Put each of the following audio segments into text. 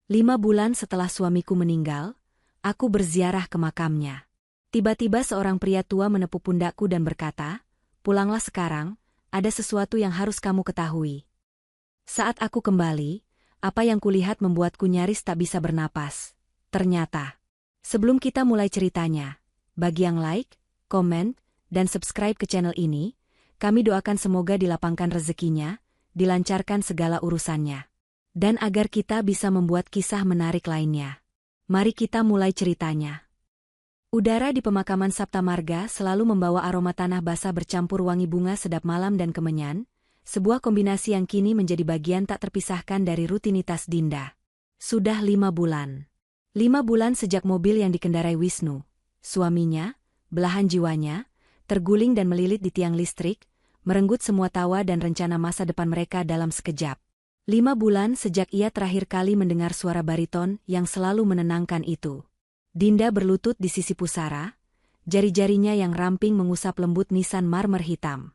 5 bulan setelah suamiku meninggal, aku berziarah ke makamnya. Tiba-tiba seorang pria tua menepuk pundakku dan berkata, "Pulanglah sekarang, ada sesuatu yang harus kamu ketahui." Saat aku kembali, apa yang kulihat membuatku nyaris tak bisa bernapas. Ternyata, sebelum kita mulai ceritanya, bagi yang like, komen, dan subscribe ke channel ini, kami doakan semoga dilapangkan rezekinya, dilancarkan segala urusannya, dan agar kita bisa membuat kisah menarik lainnya. Mari kita mulai ceritanya. Udara di pemakaman Sapta Marga selalu membawa aroma tanah basah bercampur wangi bunga sedap malam dan kemenyan, sebuah kombinasi yang kini menjadi bagian tak terpisahkan dari rutinitas Dinda. Sudah 5 bulan. 5 bulan sejak mobil yang dikendarai Wisnu, suaminya, belahan jiwanya, terguling dan melilit di tiang listrik, merenggut semua tawa dan rencana masa depan mereka dalam sekejap. 5 bulan sejak ia terakhir kali mendengar suara bariton yang selalu menenangkan itu. Dinda berlutut di sisi pusara, jari-jarinya yang ramping mengusap lembut nisan marmer hitam.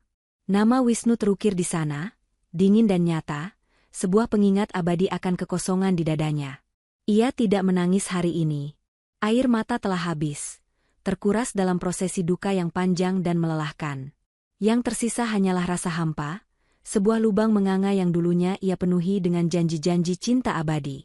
Nama Wisnu terukir di sana, dingin dan nyata, sebuah pengingat abadi akan kekosongan di dadanya. Ia tidak menangis hari ini. Air mata telah habis, terkuras dalam prosesi duka yang panjang dan melelahkan. Yang tersisa hanyalah rasa hampa, sebuah lubang menganga yang dulunya ia penuhi dengan janji-janji cinta abadi.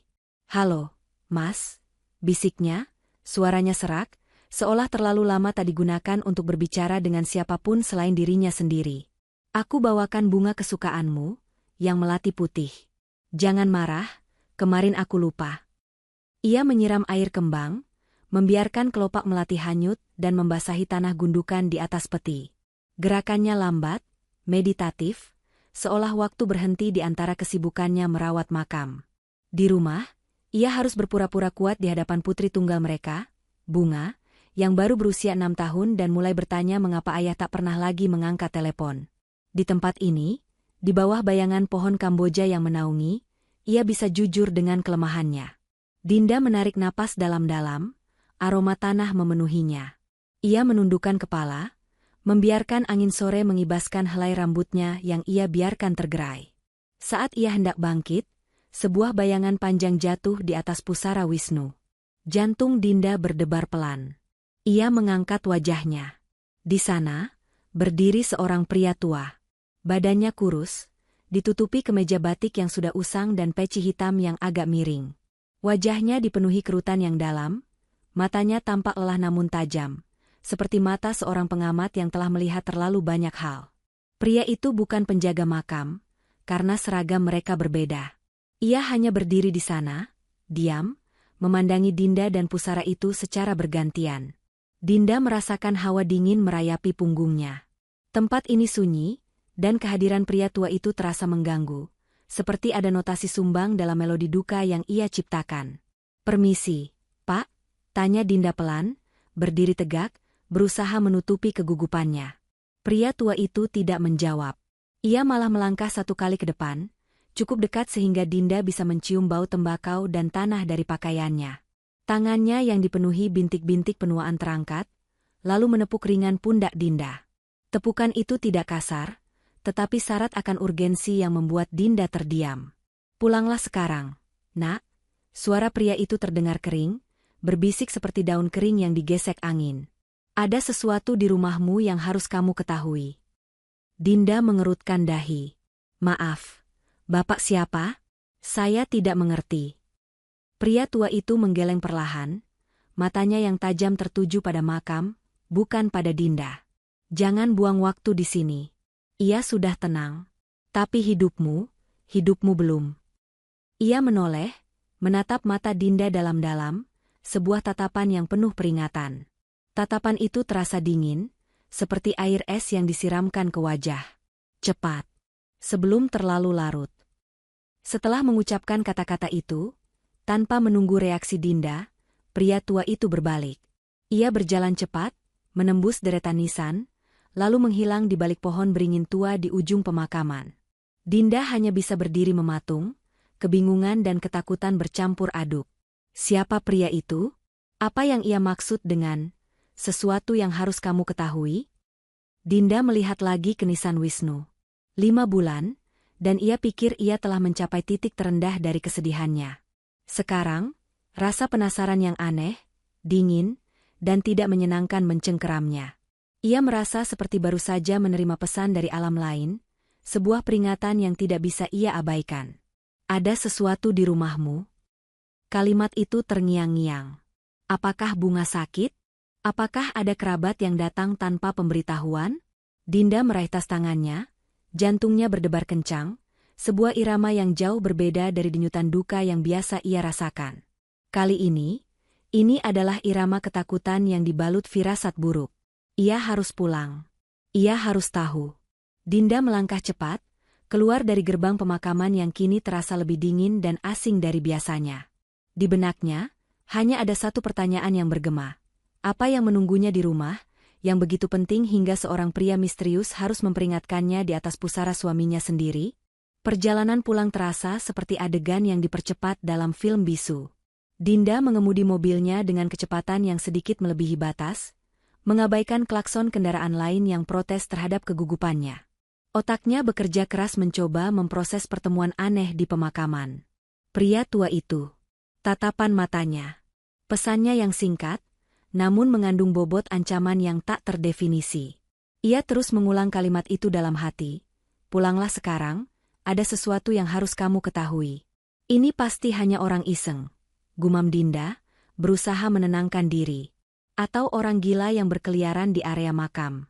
"Halo, Mas," bisiknya, suaranya serak, seolah terlalu lama tak digunakan untuk berbicara dengan siapapun selain dirinya sendiri. "Aku bawakan bunga kesukaanmu, yang melati putih. Jangan marah, kemarin aku lupa." Ia menyiram air kembang, membiarkan kelopak melati hanyut dan membasahi tanah gundukan di atas peti. Gerakannya lambat, meditatif, seolah waktu berhenti di antara kesibukannya merawat makam. Di rumah, ia harus berpura-pura kuat di hadapan putri tunggal mereka, Bunga, yang baru berusia 6 tahun dan mulai bertanya mengapa ayah tak pernah lagi mengangkat telepon. Di tempat ini, di bawah bayangan pohon Kamboja yang menaungi, ia bisa jujur dengan kelemahannya. Dinda menarik napas dalam-dalam, aroma tanah memenuhinya. Ia menundukkan kepala, membiarkan angin sore mengibaskan helai rambutnya yang ia biarkan tergerai. Saat ia hendak bangkit, sebuah bayangan panjang jatuh di atas pusara Wisnu. Jantung Dinda berdebar pelan. Ia mengangkat wajahnya. Di sana, berdiri seorang pria tua. Badannya kurus, ditutupi kemeja batik yang sudah usang dan peci hitam yang agak miring. Wajahnya dipenuhi kerutan yang dalam, matanya tampak lelah namun tajam, seperti mata seorang pengamat yang telah melihat terlalu banyak hal. Pria itu bukan penjaga makam, karena seragam mereka berbeda. Ia hanya berdiri di sana, diam, memandangi Dinda dan pusara itu secara bergantian. Dinda merasakan hawa dingin merayapi punggungnya. Tempat ini sunyi, dan kehadiran pria tua itu terasa mengganggu, seperti ada notasi sumbang dalam melodi duka yang ia ciptakan. "Permisi, Pak?" tanya Dinda pelan, berdiri tegak, berusaha menutupi kegugupannya. Pria tua itu tidak menjawab. Ia malah melangkah 1 kali ke depan, cukup dekat sehingga Dinda bisa mencium bau tembakau dan tanah dari pakaiannya. Tangannya yang dipenuhi bintik-bintik penuaan terangkat, lalu menepuk ringan pundak Dinda. Tepukan itu tidak kasar, tetapi syarat akan urgensi yang membuat Dinda terdiam. "Pulanglah sekarang, Nak." Suara pria itu terdengar kering, berbisik seperti daun kering yang digesek angin. "Ada sesuatu di rumahmu yang harus kamu ketahui." Dinda mengerutkan dahi. "Maaf, Bapak siapa? Saya tidak mengerti." Pria tua itu menggeleng perlahan, matanya yang tajam tertuju pada makam, bukan pada Dinda. "Jangan buang waktu di sini. Ia sudah tenang. Tapi hidupmu belum." Ia menoleh, menatap mata Dinda dalam-dalam, sebuah tatapan yang penuh peringatan. Tatapan itu terasa dingin, seperti air es yang disiramkan ke wajah. "Cepat, sebelum terlalu larut." Setelah mengucapkan kata-kata itu, tanpa menunggu reaksi Dinda, pria tua itu berbalik. Ia berjalan cepat, menembus deretan nisan, lalu menghilang di balik pohon beringin tua di ujung pemakaman. Dinda hanya bisa berdiri mematung, kebingungan dan ketakutan bercampur aduk. Siapa pria itu? Apa yang ia maksud dengan "sesuatu yang harus kamu ketahui"? Dinda melihat lagi ke nisan Wisnu. 5 bulan, dan ia pikir ia telah mencapai titik terendah dari kesedihannya. Sekarang, rasa penasaran yang aneh, dingin, dan tidak menyenangkan mencengkeramnya. Ia merasa seperti baru saja menerima pesan dari alam lain, sebuah peringatan yang tidak bisa ia abaikan. Ada sesuatu di rumahmu? Kalimat itu terngiang-ngiang. Apakah bunga sakit? Apakah ada kerabat yang datang tanpa pemberitahuan? Dinda meraih tas tangannya, jantungnya berdebar kencang, sebuah irama yang jauh berbeda dari denyutan duka yang biasa ia rasakan. Kali ini adalah irama ketakutan yang dibalut firasat buruk. Ia harus pulang. Ia harus tahu. Dinda melangkah cepat, keluar dari gerbang pemakaman yang kini terasa lebih dingin dan asing dari biasanya. Di benaknya, hanya ada satu pertanyaan yang bergema. Apa yang menunggunya di rumah, yang begitu penting hingga seorang pria misterius harus memperingatkannya di atas pusara suaminya sendiri? Perjalanan pulang terasa seperti adegan yang dipercepat dalam film bisu. Dinda mengemudi mobilnya dengan kecepatan yang sedikit melebihi batas, mengabaikan klakson kendaraan lain yang protes terhadap kegugupannya. Otaknya bekerja keras mencoba memproses pertemuan aneh di pemakaman. Pria tua itu. Tatapan matanya. Pesannya yang singkat, namun mengandung bobot ancaman yang tak terdefinisi. Ia terus mengulang kalimat itu dalam hati. Pulanglah sekarang, ada sesuatu yang harus kamu ketahui. Ini pasti hanya orang iseng. Gumam Dinda, berusaha menenangkan diri. Atau orang gila yang berkeliaran di area makam.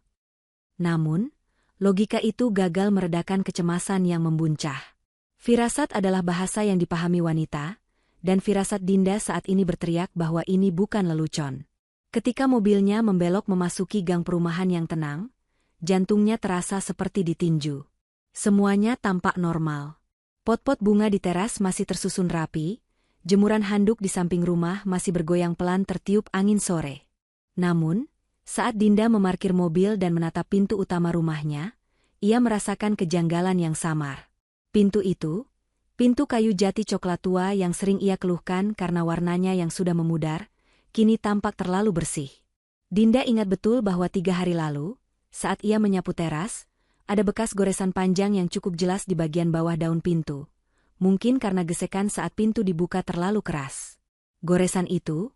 Namun, logika itu gagal meredakan kecemasan yang membuncah. Firasat adalah bahasa yang dipahami wanita, dan firasat Dinda saat ini berteriak bahwa ini bukan lelucon. Ketika mobilnya membelok memasuki gang perumahan yang tenang, jantungnya terasa seperti ditinju. Semuanya tampak normal. Pot-pot bunga di teras masih tersusun rapi, jemuran handuk di samping rumah masih bergoyang pelan tertiup angin sore. Namun, saat Dinda memarkir mobil dan menatap pintu utama rumahnya, ia merasakan kejanggalan yang samar. Pintu itu, pintu kayu jati coklat tua yang sering ia keluhkan karena warnanya yang sudah memudar, kini tampak terlalu bersih. Dinda ingat betul bahwa 3 hari lalu, saat ia menyapu teras, ada bekas goresan panjang yang cukup jelas di bagian bawah daun pintu. Mungkin karena gesekan saat pintu dibuka terlalu keras. Goresan itu,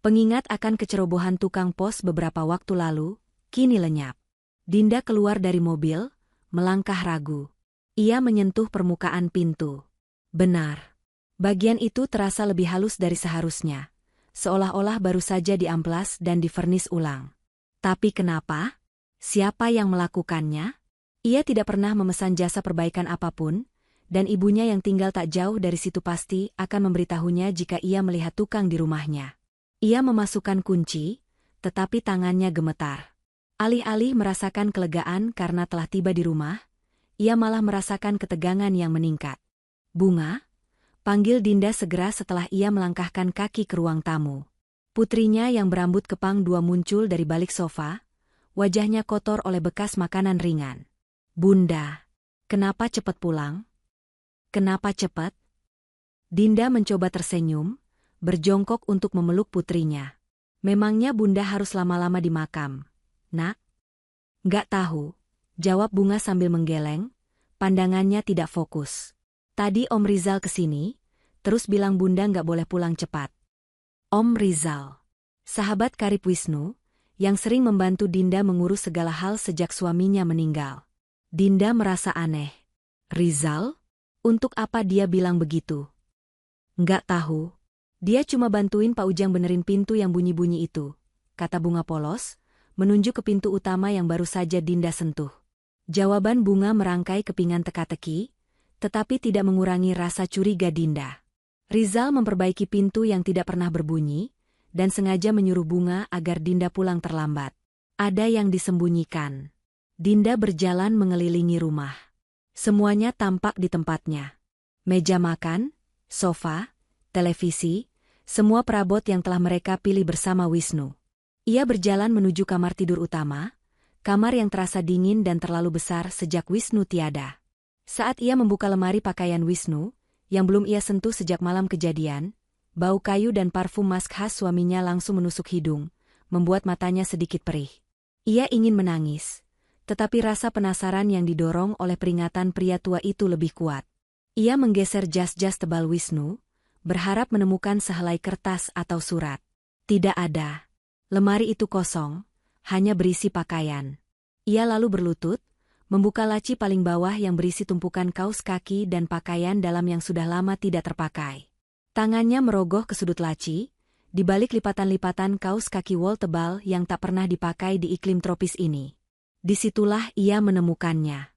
pengingat akan kecerobohan tukang pos beberapa waktu lalu, kini lenyap. Dinda keluar dari mobil, melangkah ragu. Ia menyentuh permukaan pintu. Benar. Bagian itu terasa lebih halus dari seharusnya. Seolah-olah baru saja diamplas dan divernis ulang. Tapi kenapa? Siapa yang melakukannya? Ia tidak pernah memesan jasa perbaikan apapun, dan ibunya yang tinggal tak jauh dari situ pasti akan memberitahunya jika ia melihat tukang di rumahnya. Ia memasukkan kunci, tetapi tangannya gemetar. Alih-alih merasakan kelegaan karena telah tiba di rumah, ia malah merasakan ketegangan yang meningkat. Bunga? Panggil Dinda segera setelah ia melangkahkan kaki ke ruang tamu. Putrinya yang berambut kepang 2 muncul dari balik sofa, wajahnya kotor oleh bekas makanan ringan. Bunda, kenapa cepat pulang? Kenapa cepat? Dinda mencoba tersenyum, berjongkok untuk memeluk putrinya. Memangnya Bunda harus lama-lama di makam, Nak? Nggak tahu, jawab Bunga sambil menggeleng, pandangannya tidak fokus. Tadi Om Rizal kesini, terus bilang Bunda nggak boleh pulang cepat. Om Rizal, sahabat karib Wisnu, yang sering membantu Dinda mengurus segala hal sejak suaminya meninggal. Dinda merasa aneh. Rizal? Untuk apa dia bilang begitu? Nggak tahu. Dia cuma bantuin Pak Ujang benerin pintu yang bunyi-bunyi itu, kata Bunga polos, menunjuk ke pintu utama yang baru saja Dinda sentuh. Jawaban Bunga merangkai kepingan teka-teki, tetapi tidak mengurangi rasa curiga Dinda. Rizal memperbaiki pintu yang tidak pernah berbunyi, dan sengaja menyuruh Bunga agar Dinda pulang terlambat. Ada yang disembunyikan. Dinda berjalan mengelilingi rumah. Semuanya tampak di tempatnya. Meja makan, sofa, televisi, semua perabot yang telah mereka pilih bersama Wisnu. Ia berjalan menuju kamar tidur utama, kamar yang terasa dingin dan terlalu besar sejak Wisnu tiada. Saat ia membuka lemari pakaian Wisnu, yang belum ia sentuh sejak malam kejadian, bau kayu dan parfum mask khas suaminya langsung menusuk hidung, membuat matanya sedikit perih. Ia ingin menangis, tetapi rasa penasaran yang didorong oleh peringatan pria tua itu lebih kuat. Ia menggeser jas-jas tebal Wisnu, berharap menemukan sehelai kertas atau surat. Tidak ada. Lemari itu kosong, hanya berisi pakaian. Ia lalu berlutut, membuka laci paling bawah yang berisi tumpukan kaos kaki dan pakaian dalam yang sudah lama tidak terpakai. Tangannya merogoh ke sudut laci, di balik lipatan-lipatan kaos kaki wol tebal yang tak pernah dipakai di iklim tropis ini. Disitulah ia menemukannya.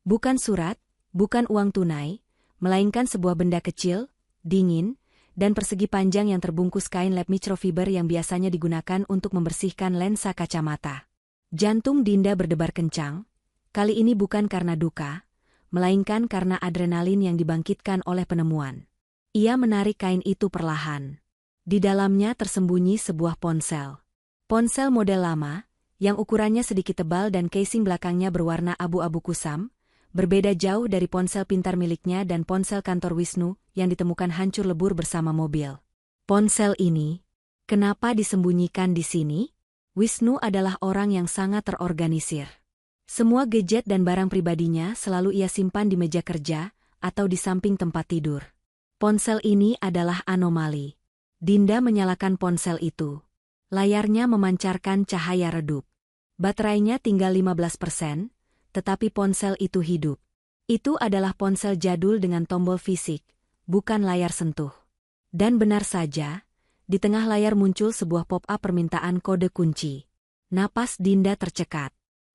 Bukan surat, bukan uang tunai, melainkan sebuah benda kecil, dingin, dan persegi panjang yang terbungkus kain lap microfiber yang biasanya digunakan untuk membersihkan lensa kacamata. Jantung Dinda berdebar kencang, kali ini bukan karena duka, melainkan karena adrenalin yang dibangkitkan oleh penemuan. Ia menarik kain itu perlahan. Di dalamnya tersembunyi sebuah ponsel. Ponsel model lama, yang ukurannya sedikit tebal dan casing belakangnya berwarna abu-abu kusam, berbeda jauh dari ponsel pintar miliknya dan ponsel kantor Wisnu yang ditemukan hancur lebur bersama mobil. Ponsel ini, kenapa disembunyikan di sini? Wisnu adalah orang yang sangat terorganisir. Semua gadget dan barang pribadinya selalu ia simpan di meja kerja atau di samping tempat tidur. Ponsel ini adalah anomali. Dinda menyalakan ponsel itu. Layarnya memancarkan cahaya redup. Baterainya tinggal 15%, tetapi ponsel itu hidup. Itu adalah ponsel jadul dengan tombol fisik, bukan layar sentuh. Dan benar saja, di tengah layar muncul sebuah pop-up permintaan kode kunci. Napas Dinda tercekat.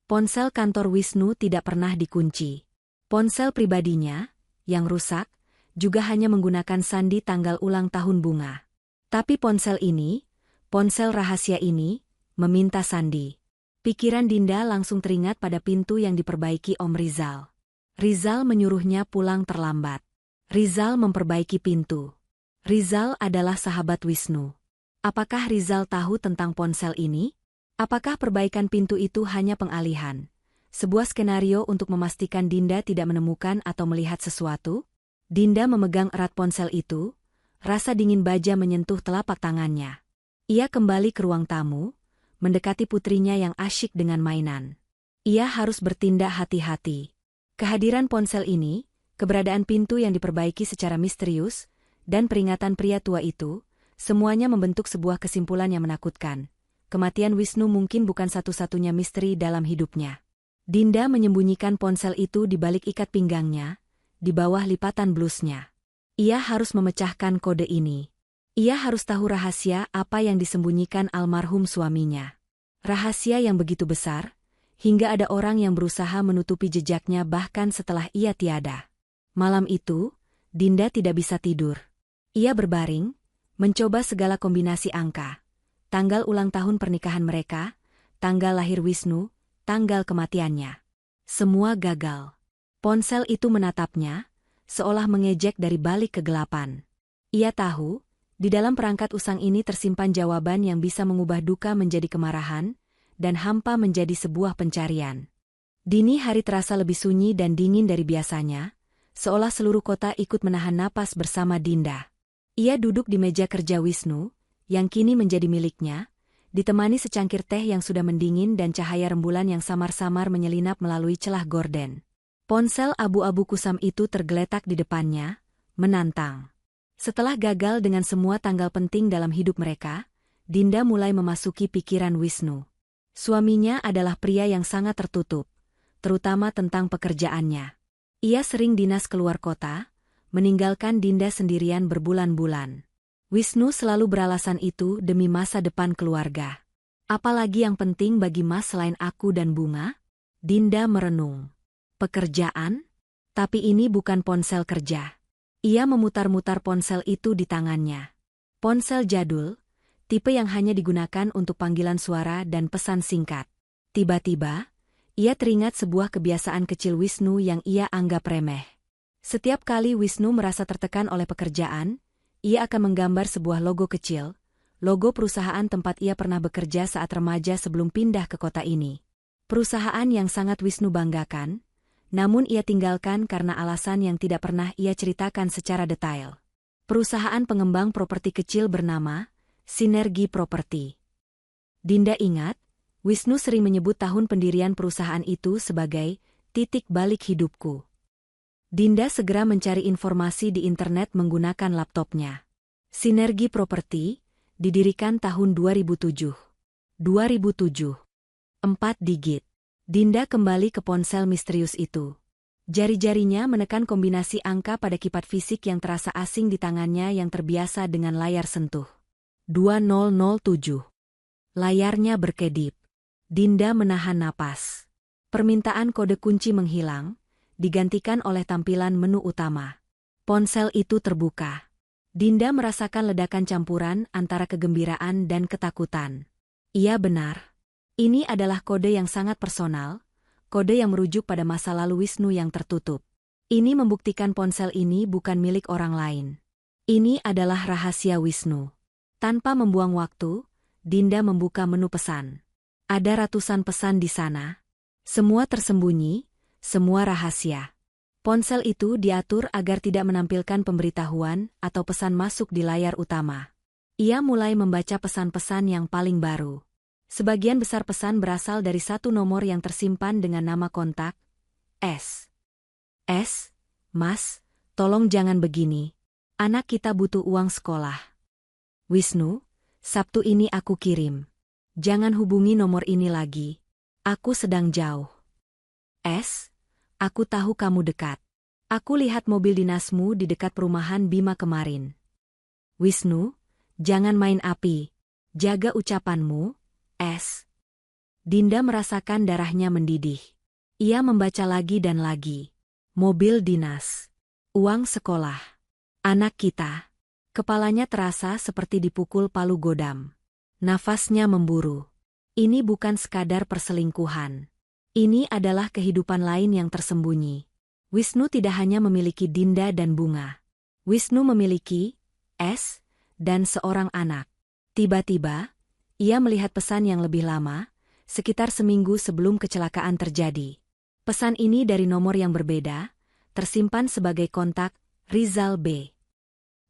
Ponsel kantor Wisnu tidak pernah dikunci. Ponsel pribadinya, yang rusak, juga hanya menggunakan sandi tanggal ulang tahun bunga. Tapi ponsel ini, ponsel rahasia ini, meminta sandi. Pikiran Dinda langsung teringat pada pintu yang diperbaiki Om Rizal. Rizal menyuruhnya pulang terlambat. Rizal memperbaiki pintu. Rizal adalah sahabat Wisnu. Apakah Rizal tahu tentang ponsel ini? Apakah perbaikan pintu itu hanya pengalihan? Sebuah skenario untuk memastikan Dinda tidak menemukan atau melihat sesuatu? Dinda memegang erat ponsel itu, rasa dingin baja menyentuh telapak tangannya. Ia kembali ke ruang tamu, mendekati putrinya yang asyik dengan mainan. Ia harus bertindak hati-hati. Kehadiran ponsel ini, keberadaan pintu yang diperbaiki secara misterius, dan peringatan pria tua itu, semuanya membentuk sebuah kesimpulan yang menakutkan. Kematian Wisnu mungkin bukan satu-satunya misteri dalam hidupnya. Dinda menyembunyikan ponsel itu di balik ikat pinggangnya, di bawah lipatan blusnya. Ia harus memecahkan kode ini. Ia harus tahu rahasia apa yang disembunyikan almarhum suaminya. Rahasia yang begitu besar, hingga ada orang yang berusaha menutupi jejaknya bahkan setelah ia tiada. Malam itu, Dinda tidak bisa tidur. Ia berbaring, mencoba segala kombinasi angka. Tanggal ulang tahun pernikahan mereka, tanggal lahir Wisnu, tanggal kematiannya. Semua gagal. Ponsel itu menatapnya, seolah mengejek dari balik kegelapan. Ia tahu, di dalam perangkat usang ini tersimpan jawaban yang bisa mengubah duka menjadi kemarahan, dan hampa menjadi sebuah pencarian. Dini hari terasa lebih sunyi dan dingin dari biasanya, seolah seluruh kota ikut menahan napas bersama Dinda. Ia duduk di meja kerja Wisnu, yang kini menjadi miliknya, ditemani secangkir teh yang sudah mendingin dan cahaya rembulan yang samar-samar menyelinap melalui celah gorden. Ponsel abu-abu kusam itu tergeletak di depannya, menantang. Setelah gagal dengan semua tanggal penting dalam hidup mereka, Dinda mulai memasuki pikiran Wisnu. Suaminya adalah pria yang sangat tertutup, terutama tentang pekerjaannya. Ia sering dinas keluar kota, meninggalkan Dinda sendirian berbulan-bulan. Wisnu selalu beralasan itu demi masa depan keluarga. Apalagi yang penting bagi Mas selain aku dan Bunga? Dinda merenung. Pekerjaan? Tapi ini bukan ponsel kerja. Ia memutar-mutar ponsel itu di tangannya. Ponsel jadul, tipe yang hanya digunakan untuk panggilan suara dan pesan singkat. Tiba-tiba, ia teringat sebuah kebiasaan kecil Wisnu yang ia anggap remeh. Setiap kali Wisnu merasa tertekan oleh pekerjaan, ia akan menggambar sebuah logo kecil, logo perusahaan tempat ia pernah bekerja saat remaja sebelum pindah ke kota ini. Perusahaan yang sangat Wisnu banggakan, namun ia tinggalkan karena alasan yang tidak pernah ia ceritakan secara detail. Perusahaan pengembang properti kecil bernama Sinergi Properti. Dinda ingat, Wisnu sering menyebut tahun pendirian perusahaan itu sebagai titik balik hidupku. Dinda segera mencari informasi di internet menggunakan laptopnya. Sinergi Properti, didirikan tahun 2007. 2007. 4 digit. Dinda kembali ke ponsel misterius itu. Jari-jarinya menekan kombinasi angka pada keypad fisik yang terasa asing di tangannya yang terbiasa dengan layar sentuh. 2007. Layarnya berkedip. Dinda menahan napas. Permintaan kode kunci menghilang, digantikan oleh tampilan menu utama. Ponsel itu terbuka. Dinda merasakan ledakan campuran antara kegembiraan dan ketakutan. Iya benar. Ini adalah kode yang sangat personal, kode yang merujuk pada masa lalu Wisnu yang tertutup. Ini membuktikan ponsel ini bukan milik orang lain. Ini adalah rahasia Wisnu. Tanpa membuang waktu, Dinda membuka menu pesan. Ada ratusan pesan di sana. Semua tersembunyi, semua rahasia. Ponsel itu diatur agar tidak menampilkan pemberitahuan atau pesan masuk di layar utama. Ia mulai membaca pesan-pesan yang paling baru. Sebagian besar pesan berasal dari satu nomor yang tersimpan dengan nama kontak, S. Mas, tolong jangan begini. Anak kita butuh uang sekolah. Wisnu, Sabtu ini aku kirim. Jangan hubungi nomor ini lagi. Aku sedang jauh. S. Aku tahu kamu dekat. Aku lihat mobil dinasmu di dekat perumahan Bima kemarin. Wisnu, jangan main api. Jaga ucapanmu, S. Dinda merasakan darahnya mendidih. Ia membaca lagi dan lagi. Mobil dinas. Uang sekolah. Anak kita. Kepalanya terasa seperti dipukul palu godam. Nafasnya memburu. Ini bukan sekadar perselingkuhan. Ini adalah kehidupan lain yang tersembunyi. Wisnu tidak hanya memiliki Dinda dan Bunga. Wisnu memiliki S dan seorang anak. Tiba-tiba, ia melihat pesan yang lebih lama, sekitar seminggu sebelum kecelakaan terjadi. Pesan ini dari nomor yang berbeda, tersimpan sebagai kontak Rizal B.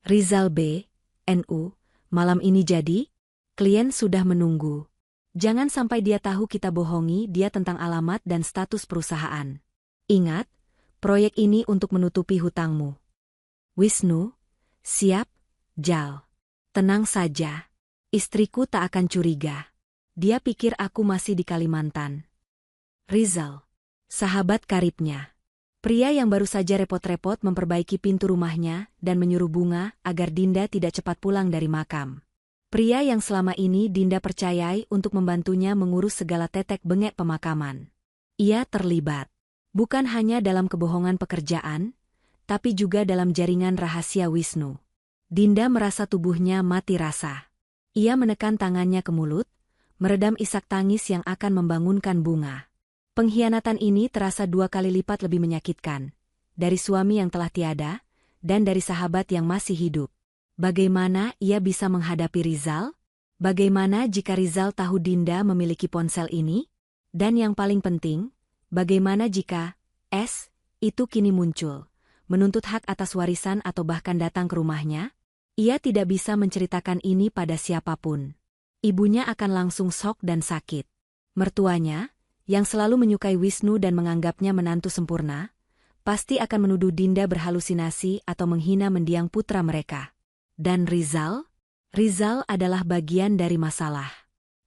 Rizal B, NU, malam ini jadi? Klien sudah menunggu. Jangan sampai dia tahu kita bohongi dia tentang alamat dan status perusahaan. Ingat, proyek ini untuk menutupi hutangmu. Wisnu, siap, Jal. Tenang saja. Istriku tak akan curiga. Dia pikir aku masih di Kalimantan. Rizal, sahabat karibnya. Pria yang baru saja repot-repot memperbaiki pintu rumahnya dan menyuruh Bunga agar Dinda tidak cepat pulang dari makam. Pria yang selama ini Dinda percayai untuk membantunya mengurus segala tetek bengek pemakaman. Ia terlibat, bukan hanya dalam kebohongan pekerjaan, tapi juga dalam jaringan rahasia Wisnu. Dinda merasa tubuhnya mati rasa. Ia menekan tangannya ke mulut, meredam isak tangis yang akan membangunkan Bunga. Pengkhianatan ini terasa 2 kali lipat lebih menyakitkan, dari suami yang telah tiada, dan dari sahabat yang masih hidup. Bagaimana ia bisa menghadapi Rizal? Bagaimana jika Rizal tahu Dinda memiliki ponsel ini? Dan yang paling penting, bagaimana jika S itu kini muncul, menuntut hak atas warisan atau bahkan datang ke rumahnya? Ia tidak bisa menceritakan ini pada siapapun. Ibunya akan langsung shock dan sakit. Mertuanya, yang selalu menyukai Wisnu dan menganggapnya menantu sempurna, pasti akan menuduh Dinda berhalusinasi atau menghina mendiang putra mereka. Dan Rizal? Rizal adalah bagian dari masalah.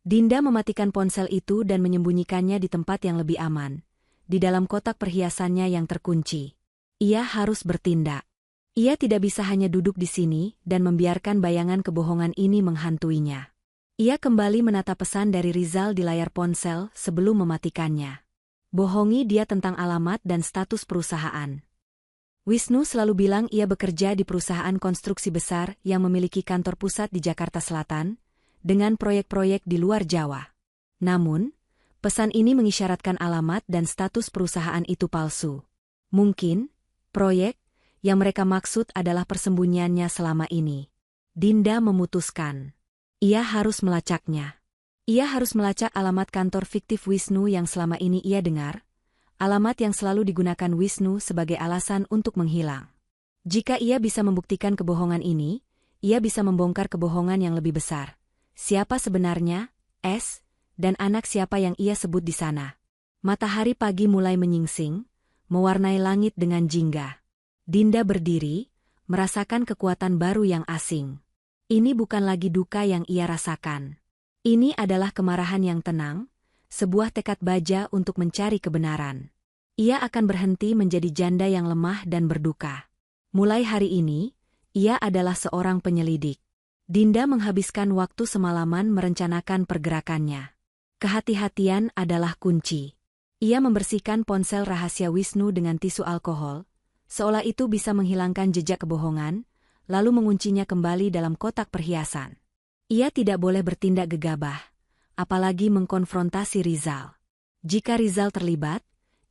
Dinda mematikan ponsel itu dan menyembunyikannya di tempat yang lebih aman, di dalam kotak perhiasannya yang terkunci. Ia harus bertindak. Ia tidak bisa hanya duduk di sini dan membiarkan bayangan kebohongan ini menghantuinya. Ia kembali menata pesan dari Rizal di layar ponsel sebelum mematikannya. Bohongi dia tentang alamat dan status perusahaan. Wisnu selalu bilang ia bekerja di perusahaan konstruksi besar yang memiliki kantor pusat di Jakarta Selatan, dengan proyek-proyek di luar Jawa. Namun, pesan ini mengisyaratkan alamat dan status perusahaan itu palsu. Mungkin, proyek yang mereka maksud adalah persembunyiannya selama ini. Dinda memutuskan. Ia harus melacaknya. Ia harus melacak alamat kantor fiktif Wisnu yang selama ini ia dengar, alamat yang selalu digunakan Wisnu sebagai alasan untuk menghilang. Jika ia bisa membuktikan kebohongan ini, ia bisa membongkar kebohongan yang lebih besar. Siapa sebenarnya, S, dan anak siapa yang ia sebut di sana. Matahari pagi mulai menyingsing, mewarnai langit dengan jingga. Dinda berdiri, merasakan kekuatan baru yang asing. Ini bukan lagi duka yang ia rasakan. Ini adalah kemarahan yang tenang, sebuah tekad baja untuk mencari kebenaran. Ia akan berhenti menjadi janda yang lemah dan berduka. Mulai hari ini, ia adalah seorang penyelidik. Dinda menghabiskan waktu semalaman merencanakan pergerakannya. Kehati-hatian adalah kunci. Ia membersihkan ponsel rahasia Wisnu dengan tisu alkohol, seolah itu bisa menghilangkan jejak kebohongan, lalu menguncinya kembali dalam kotak perhiasan. Ia tidak boleh bertindak gegabah, apalagi mengkonfrontasi Rizal. Jika Rizal terlibat,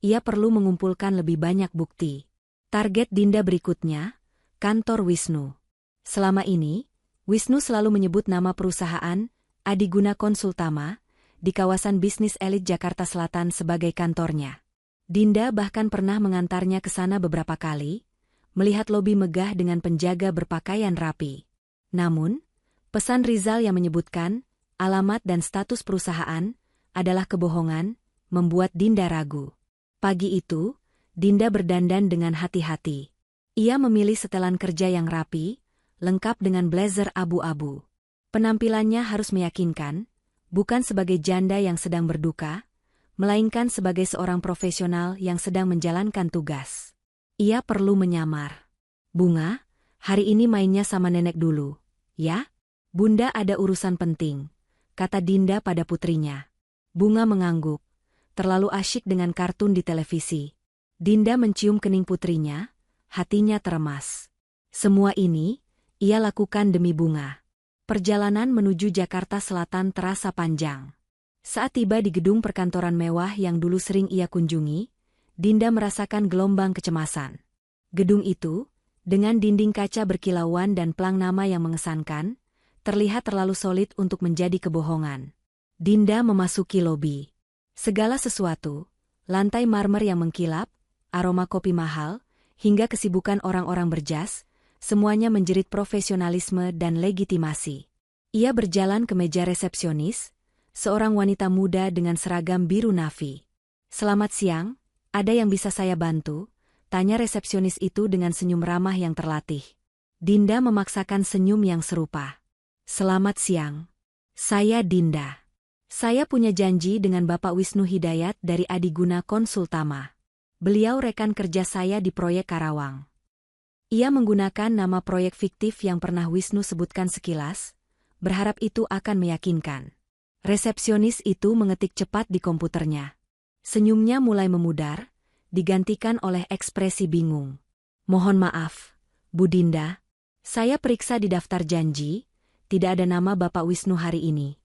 ia perlu mengumpulkan lebih banyak bukti. Target Dinda berikutnya, kantor Wisnu. Selama ini, Wisnu selalu menyebut nama perusahaan, Adiguna Konsultama, di kawasan bisnis elit Jakarta Selatan sebagai kantornya. Dinda bahkan pernah mengantarnya ke sana beberapa kali, melihat lobi megah dengan penjaga berpakaian rapi. Namun, pesan Rizal yang menyebutkan alamat dan status perusahaan adalah kebohongan, membuat Dinda ragu. Pagi itu, Dinda berdandan dengan hati-hati. Ia memilih setelan kerja yang rapi, lengkap dengan blazer abu-abu. Penampilannya harus meyakinkan, bukan sebagai janda yang sedang berduka, melainkan sebagai seorang profesional yang sedang menjalankan tugas. Ia perlu menyamar. "Bunga, hari ini mainnya sama nenek dulu, ya? Bunda ada urusan penting," kata Dinda pada putrinya. Bunga mengangguk, terlalu asyik dengan kartun di televisi. Dinda mencium kening putrinya, hatinya teremas. Semua ini, ia lakukan demi Bunga. Perjalanan menuju Jakarta Selatan terasa panjang. Saat tiba di gedung perkantoran mewah yang dulu sering ia kunjungi, Dinda merasakan gelombang kecemasan. Gedung itu, dengan dinding kaca berkilauan dan plang nama yang mengesankan, terlihat terlalu solid untuk menjadi kebohongan. Dinda memasuki lobi. Segala sesuatu, lantai marmer yang mengkilap, aroma kopi mahal, hingga kesibukan orang-orang berjas, semuanya menjerit profesionalisme dan legitimasi. Ia berjalan ke meja resepsionis, seorang wanita muda dengan seragam biru navy. "Selamat siang, ada yang bisa saya bantu?" tanya resepsionis itu dengan senyum ramah yang terlatih. Dinda memaksakan senyum yang serupa. "Selamat siang. Saya Dinda. Saya punya janji dengan Bapak Wisnu Hidayat dari Adiguna Konsultama. Beliau rekan kerja saya di proyek Karawang." Ia menggunakan nama proyek fiktif yang pernah Wisnu sebutkan sekilas, berharap itu akan meyakinkan. Resepsionis itu mengetik cepat di komputernya. Senyumnya mulai memudar, digantikan oleh ekspresi bingung. "Mohon maaf, Bu Dinda. Saya periksa di daftar janji, tidak ada nama Bapak Wisnu hari ini."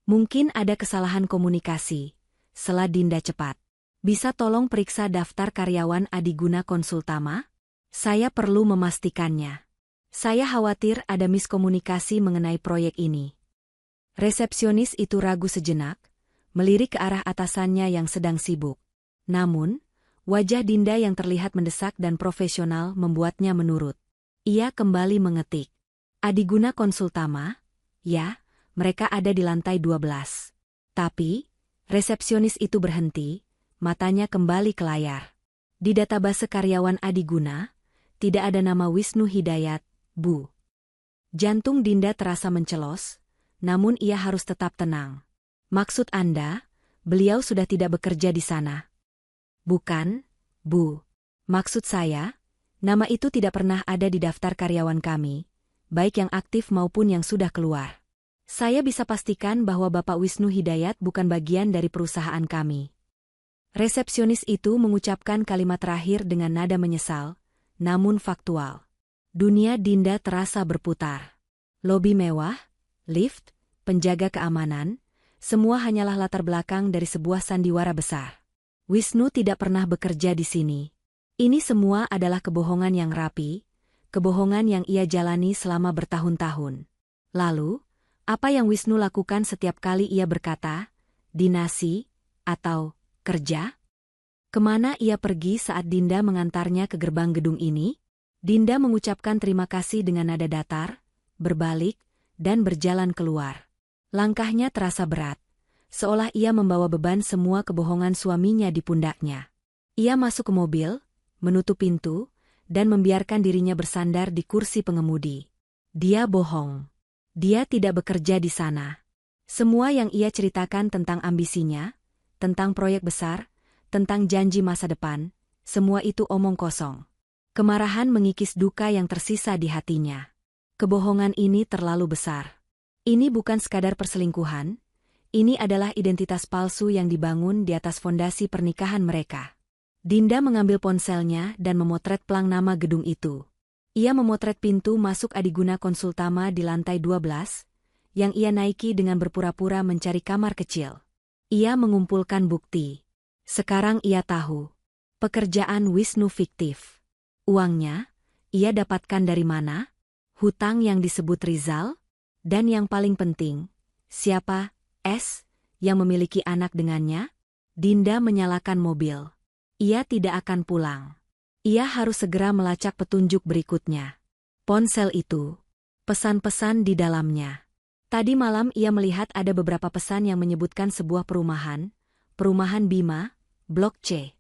"Mungkin ada kesalahan komunikasi," sela Dinda cepat. "Bisa tolong periksa daftar karyawan Adiguna Konsultama? Saya perlu memastikannya. Saya khawatir ada miskomunikasi mengenai proyek ini." Resepsionis itu ragu sejenak, melirik ke arah atasannya yang sedang sibuk. Namun, wajah Dinda yang terlihat mendesak dan profesional membuatnya menurut. Ia kembali mengetik. "Adiguna Konsultama? Ya, mereka ada di lantai 12. Tapi, resepsionis itu berhenti, matanya kembali ke layar. "Di database karyawan Adiguna, tidak ada nama Wisnu Hidayat, Bu." Jantung Dinda terasa mencelos, namun ia harus tetap tenang. "Maksud Anda, beliau sudah tidak bekerja di sana?" "Bukan, Bu. Maksud saya, nama itu tidak pernah ada di daftar karyawan kami, baik yang aktif maupun yang sudah keluar. Saya bisa pastikan bahwa Bapak Wisnu Hidayat bukan bagian dari perusahaan kami." Resepsionis itu mengucapkan kalimat terakhir dengan nada menyesal, namun faktual. Dunia Dinda terasa berputar. Lobi mewah, lift, penjaga keamanan, semua hanyalah latar belakang dari sebuah sandiwara besar. Wisnu tidak pernah bekerja di sini. Ini semua adalah kebohongan yang rapi, kebohongan yang ia jalani selama bertahun-tahun. Lalu, apa yang Wisnu lakukan setiap kali ia berkata, dinasi, atau kerja? Kemana ia pergi saat Dinda mengantarnya ke gerbang gedung ini? Dinda mengucapkan terima kasih dengan nada datar, berbalik, dan berjalan keluar. Langkahnya terasa berat, seolah ia membawa beban semua kebohongan suaminya di pundaknya. Ia masuk ke mobil, menutup pintu, dan membiarkan dirinya bersandar di kursi pengemudi. Dia bohong. Dia tidak bekerja di sana. Semua yang ia ceritakan tentang ambisinya, tentang proyek besar, tentang janji masa depan, semua itu omong kosong. Kemarahan mengikis duka yang tersisa di hatinya. Kebohongan ini terlalu besar. Ini bukan sekadar perselingkuhan, ini adalah identitas palsu yang dibangun di atas fondasi pernikahan mereka. Dinda mengambil ponselnya dan memotret plang nama gedung itu. Ia memotret pintu masuk Adiguna Konsultama di lantai 12, yang ia naiki dengan berpura-pura mencari kamar kecil. Ia mengumpulkan bukti. Sekarang ia tahu. Pekerjaan Wisnu fiktif. Uangnya, ia dapatkan dari mana? Hutang yang disebut Rizal? Dan yang paling penting, siapa, S, yang memiliki anak dengannya? Dinda menyalakan mobil. Ia tidak akan pulang. Ia harus segera melacak petunjuk berikutnya. Ponsel itu. Pesan-pesan di dalamnya. Tadi malam ia melihat ada beberapa pesan yang menyebutkan sebuah perumahan Bima, Blok C.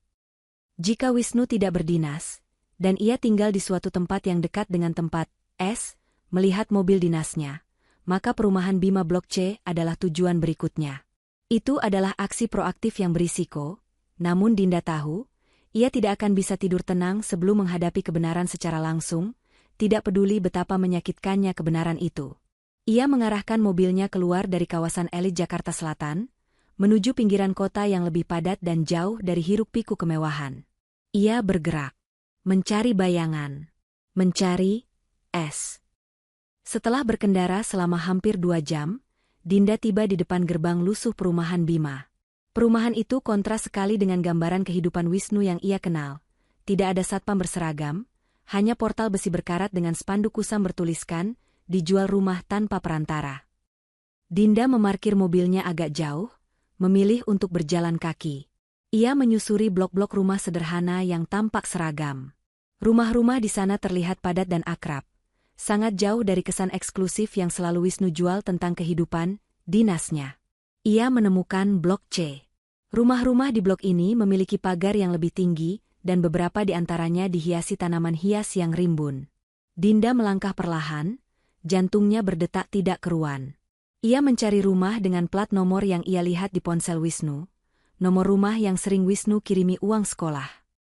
Jika Wisnu tidak berdinas, dan ia tinggal di suatu tempat yang dekat dengan tempat S, melihat mobil dinasnya, maka perumahan Bima Blok C adalah tujuan berikutnya. Itu adalah aksi proaktif yang berisiko, namun Dinda tahu, ia tidak akan bisa tidur tenang sebelum menghadapi kebenaran secara langsung, tidak peduli betapa menyakitkannya kebenaran itu. Ia mengarahkan mobilnya keluar dari kawasan elit Jakarta Selatan, menuju pinggiran kota yang lebih padat dan jauh dari hiruk-pikuk kemewahan. Ia bergerak, mencari bayangan, mencari S. Setelah berkendara selama hampir 2 jam, Dinda tiba di depan gerbang lusuh perumahan Bima. Perumahan itu kontras sekali dengan gambaran kehidupan Wisnu yang ia kenal. Tidak ada satpam berseragam, hanya portal besi berkarat dengan spanduk kusam bertuliskan, dijual rumah tanpa perantara. Dinda memarkir mobilnya agak jauh, memilih untuk berjalan kaki. Ia menyusuri blok-blok rumah sederhana yang tampak seragam. Rumah-rumah di sana terlihat padat dan akrab, sangat jauh dari kesan eksklusif yang selalu Wisnu jual tentang kehidupan dinasnya. Ia menemukan Blok C. Rumah-rumah di blok ini memiliki pagar yang lebih tinggi, dan beberapa di antaranya dihiasi tanaman hias yang rimbun. Dinda melangkah perlahan, jantungnya berdetak tidak keruan. Ia mencari rumah dengan plat nomor yang ia lihat di ponsel Wisnu, nomor rumah yang sering Wisnu kirimi uang sekolah.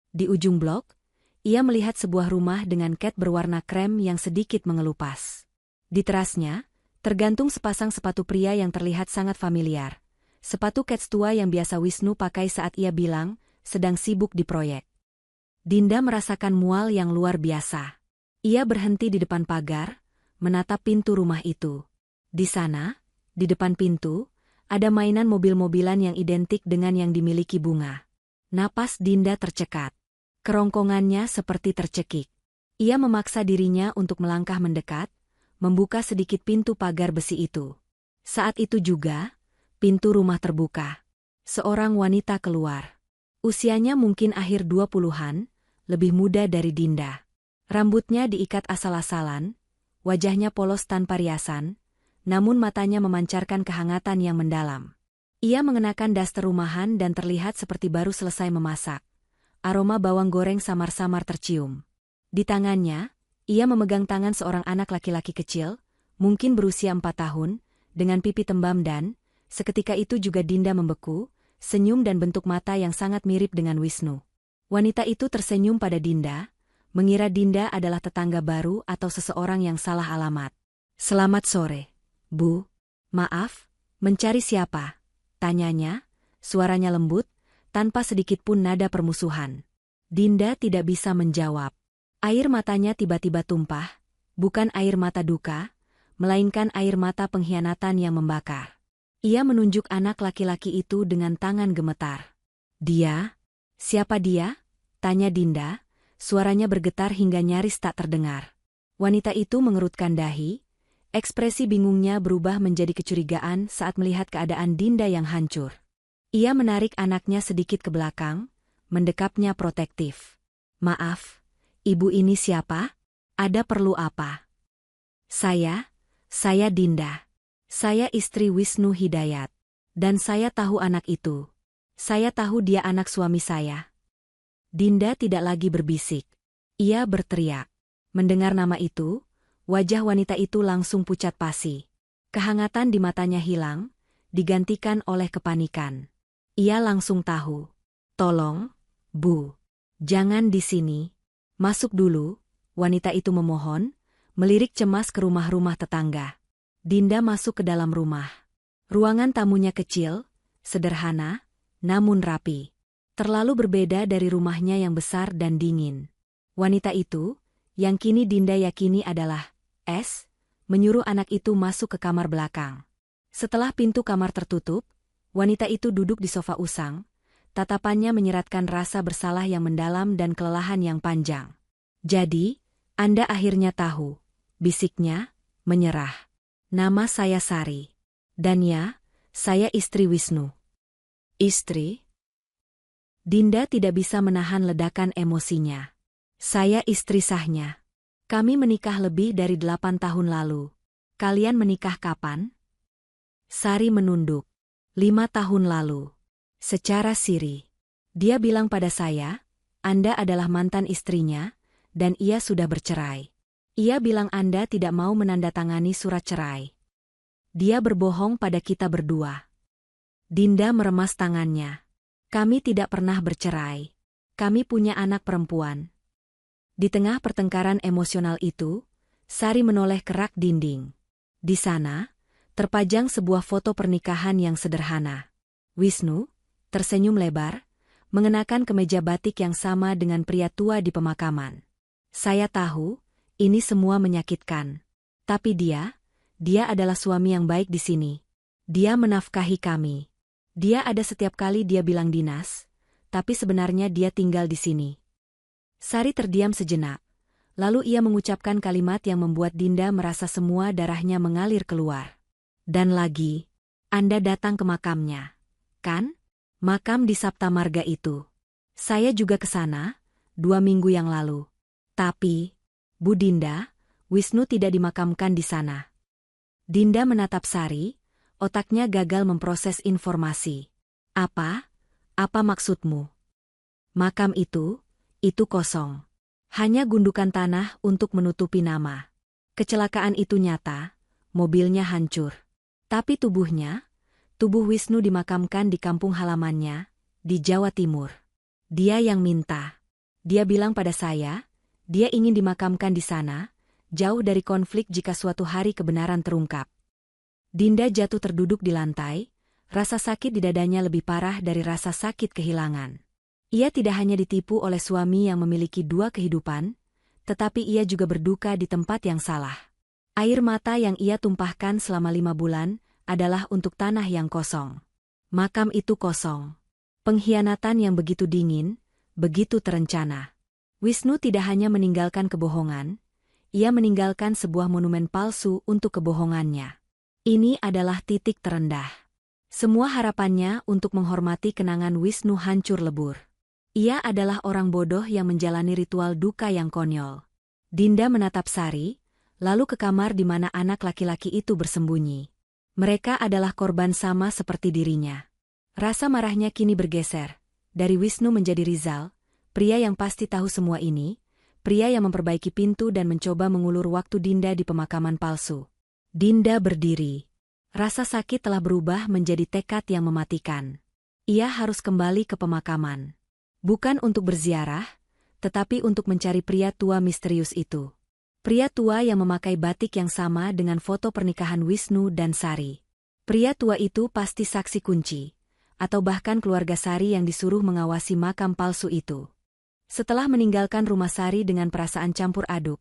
Di ujung blok, ia melihat sebuah rumah dengan cat berwarna krem yang sedikit mengelupas. Di terasnya, tergantung sepasang sepatu pria yang terlihat sangat familiar. Sepatu kets tua yang biasa Wisnu pakai saat ia bilang, sedang sibuk di proyek. Dinda merasakan mual yang luar biasa. Ia berhenti di depan pagar, menatap pintu rumah itu. Di sana, di depan pintu, ada mainan mobil-mobilan yang identik dengan yang dimiliki Bunga. Napas Dinda tercekat. Kerongkongannya seperti tercekik. Ia memaksa dirinya untuk melangkah mendekat, membuka sedikit pintu pagar besi itu. Saat itu juga, pintu rumah terbuka. Seorang wanita keluar. Usianya mungkin akhir 20-an, lebih muda dari Dinda. Rambutnya diikat asal-asalan, wajahnya polos tanpa riasan, namun matanya memancarkan kehangatan yang mendalam. Ia mengenakan daster rumahan dan terlihat seperti baru selesai memasak. Aroma bawang goreng samar-samar tercium. Di tangannya, ia memegang tangan seorang anak laki-laki kecil, mungkin berusia 4 tahun, dengan pipi tembam dan, seketika itu juga Dinda membeku, senyum dan bentuk mata yang sangat mirip dengan Wisnu. Wanita itu tersenyum pada Dinda, mengira Dinda adalah tetangga baru atau seseorang yang salah alamat. "Selamat sore, Bu. Maaf, mencari siapa?" tanyanya, suaranya lembut, tanpa sedikit pun nada permusuhan. Dinda tidak bisa menjawab. Air matanya tiba-tiba tumpah, bukan air mata duka, melainkan air mata pengkhianatan yang membakar. Ia menunjuk anak laki-laki itu dengan tangan gemetar. "Dia? Siapa dia?" tanya Dinda, suaranya bergetar hingga nyaris tak terdengar. Wanita itu mengerutkan dahi, ekspresi bingungnya berubah menjadi kecurigaan saat melihat keadaan Dinda yang hancur. Ia menarik anaknya sedikit ke belakang, mendekapnya protektif. "Maaf. Ibu ini siapa? Ada perlu apa?" Saya Dinda. Saya istri Wisnu Hidayat. Dan saya tahu anak itu. Saya tahu dia anak suami saya." Dinda tidak lagi berbisik. Ia berteriak. Mendengar nama itu, Wajah wanita itu langsung pucat pasi. Kehangatan di matanya hilang, digantikan oleh kepanikan. Ia langsung tahu. Tolong, Bu. Jangan di sini. Masuk dulu, wanita itu memohon, melirik cemas ke rumah-rumah tetangga. Dinda masuk ke dalam rumah. Ruangan tamunya kecil, sederhana, namun rapi. Terlalu berbeda dari rumahnya yang besar dan dingin. Wanita itu, yang kini Dinda yakini adalah S, menyuruh anak itu masuk ke kamar belakang. Setelah pintu kamar tertutup, wanita itu duduk di sofa usang, tatapannya menyeratkan rasa bersalah yang mendalam dan kelelahan yang panjang. Jadi, Anda akhirnya tahu, bisiknya, menyerah. Nama saya Sari. Dan ya, saya istri Wisnu. Istri? Dinda tidak bisa menahan ledakan emosinya. Saya istri sahnya. Kami menikah lebih dari 8 tahun lalu. Kalian menikah kapan? Sari menunduk. 5 tahun lalu. Secara siri. Dia bilang pada saya, Anda adalah mantan istrinya, dan ia sudah bercerai. Ia bilang Anda tidak mau menandatangani surat cerai. Dia berbohong pada kita berdua. Dinda meremas tangannya. Kami tidak pernah bercerai. Kami punya anak perempuan. Di tengah pertengkaran emosional itu, Sari menoleh ke rak dinding. Di sana, terpajang sebuah foto pernikahan yang sederhana. Wisnu, tersenyum lebar, mengenakan kemeja batik yang sama dengan pria tua di pemakaman. Saya tahu, ini semua menyakitkan. Tapi dia adalah suami yang baik di sini. Dia menafkahi kami. Dia ada setiap kali dia bilang dinas, tapi sebenarnya dia tinggal di sini. Sari terdiam sejenak, lalu ia mengucapkan kalimat yang membuat Dinda merasa semua darahnya mengalir keluar. Dan lagi, Anda datang ke makamnya, kan? Makam di Sapta Marga itu. Saya juga ke sana, 2 minggu yang lalu. Tapi, Bu Dinda, Wisnu tidak dimakamkan di sana. Dinda menatap Sari, otaknya gagal memproses informasi. Apa maksudmu? Makam itu kosong. Hanya gundukan tanah untuk menutupi nama. Kecelakaan itu nyata, mobilnya hancur. Tapi tubuh Wisnu dimakamkan di kampung halamannya, di Jawa Timur. Dia yang minta. Dia bilang pada saya, dia ingin dimakamkan di sana, jauh dari konflik jika suatu hari kebenaran terungkap. Dinda jatuh terduduk di lantai, rasa sakit di dadanya lebih parah dari rasa sakit kehilangan. Ia tidak hanya ditipu oleh suami yang memiliki 2 kehidupan, tetapi ia juga berduka di tempat yang salah. Air mata yang ia tumpahkan selama 5 bulan adalah untuk tanah yang kosong. Makam itu kosong. Pengkhianatan yang begitu dingin, begitu terencana. Wisnu tidak hanya meninggalkan kebohongan, ia meninggalkan sebuah monumen palsu untuk kebohongannya. Ini adalah titik terendah. Semua harapannya untuk menghormati kenangan Wisnu hancur lebur. Ia adalah orang bodoh yang menjalani ritual duka yang konyol. Dinda menatap Sari, lalu ke kamar di mana anak laki-laki itu bersembunyi. Mereka adalah korban sama seperti dirinya. Rasa marahnya kini bergeser, dari Wisnu menjadi Rizal, pria yang pasti tahu semua ini, pria yang memperbaiki pintu dan mencoba mengulur waktu Dinda di pemakaman palsu. Dinda berdiri. Rasa sakit telah berubah menjadi tekad yang mematikan. Ia harus kembali ke pemakaman. Bukan untuk berziarah, tetapi untuk mencari pria tua misterius itu. Pria tua yang memakai batik yang sama dengan foto pernikahan Wisnu dan Sari. Pria tua itu pasti saksi kunci, atau bahkan keluarga Sari yang disuruh mengawasi makam palsu itu. Setelah meninggalkan rumah Sari dengan perasaan campur aduk,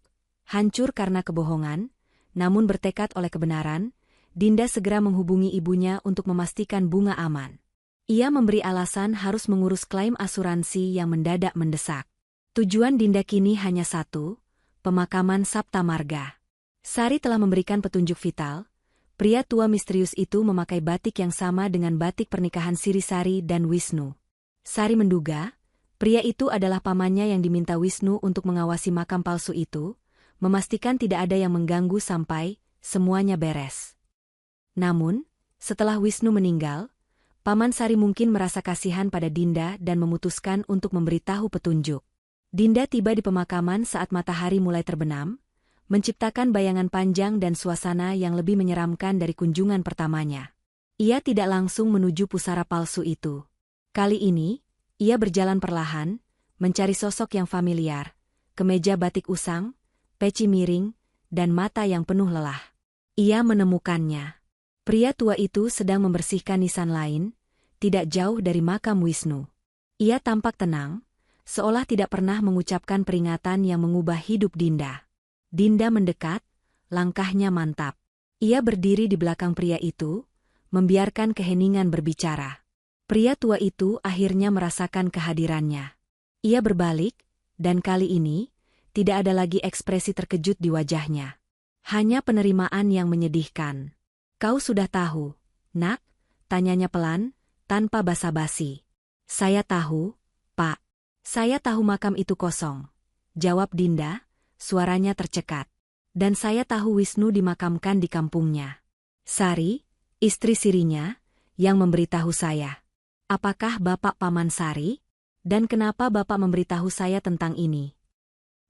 hancur karena kebohongan, namun bertekad oleh kebenaran, Dinda segera menghubungi ibunya untuk memastikan bunga aman. Ia memberi alasan harus mengurus klaim asuransi yang mendadak mendesak. Tujuan Dinda kini hanya satu, pemakaman Sapta Marga. Sari telah memberikan petunjuk vital. Pria tua misterius itu memakai batik yang sama dengan batik pernikahan Sari dan Wisnu. Sari menduga, pria itu adalah pamannya yang diminta Wisnu untuk mengawasi makam palsu itu, memastikan tidak ada yang mengganggu sampai semuanya beres. Namun, setelah Wisnu meninggal, Paman Sari mungkin merasa kasihan pada Dinda dan memutuskan untuk memberitahu petunjuk. Dinda tiba di pemakaman saat matahari mulai terbenam, menciptakan bayangan panjang dan suasana yang lebih menyeramkan dari kunjungan pertamanya. Ia tidak langsung menuju pusara palsu itu. Kali ini, ia berjalan perlahan, mencari sosok yang familiar, kemeja batik usang, peci miring, dan mata yang penuh lelah. Ia menemukannya. Pria tua itu sedang membersihkan nisan lain, tidak jauh dari makam Wisnu. Ia tampak tenang, seolah tidak pernah mengucapkan peringatan yang mengubah hidup Dinda. Dinda mendekat, langkahnya mantap. Ia berdiri di belakang pria itu, membiarkan keheningan berbicara. Pria tua itu akhirnya merasakan kehadirannya. Ia berbalik, dan kali ini, tidak ada lagi ekspresi terkejut di wajahnya. Hanya penerimaan yang menyedihkan. "Kau sudah tahu, nak?" tanyanya pelan, tanpa basa-basi. "Saya tahu, Pak. Saya tahu makam itu kosong," jawab Dinda, suaranya tercekat. "Dan saya tahu Wisnu dimakamkan di kampungnya. Sari, istri sirinya, yang memberitahu saya." "Apakah Bapak Paman Sari? Dan kenapa Bapak memberitahu saya tentang ini?"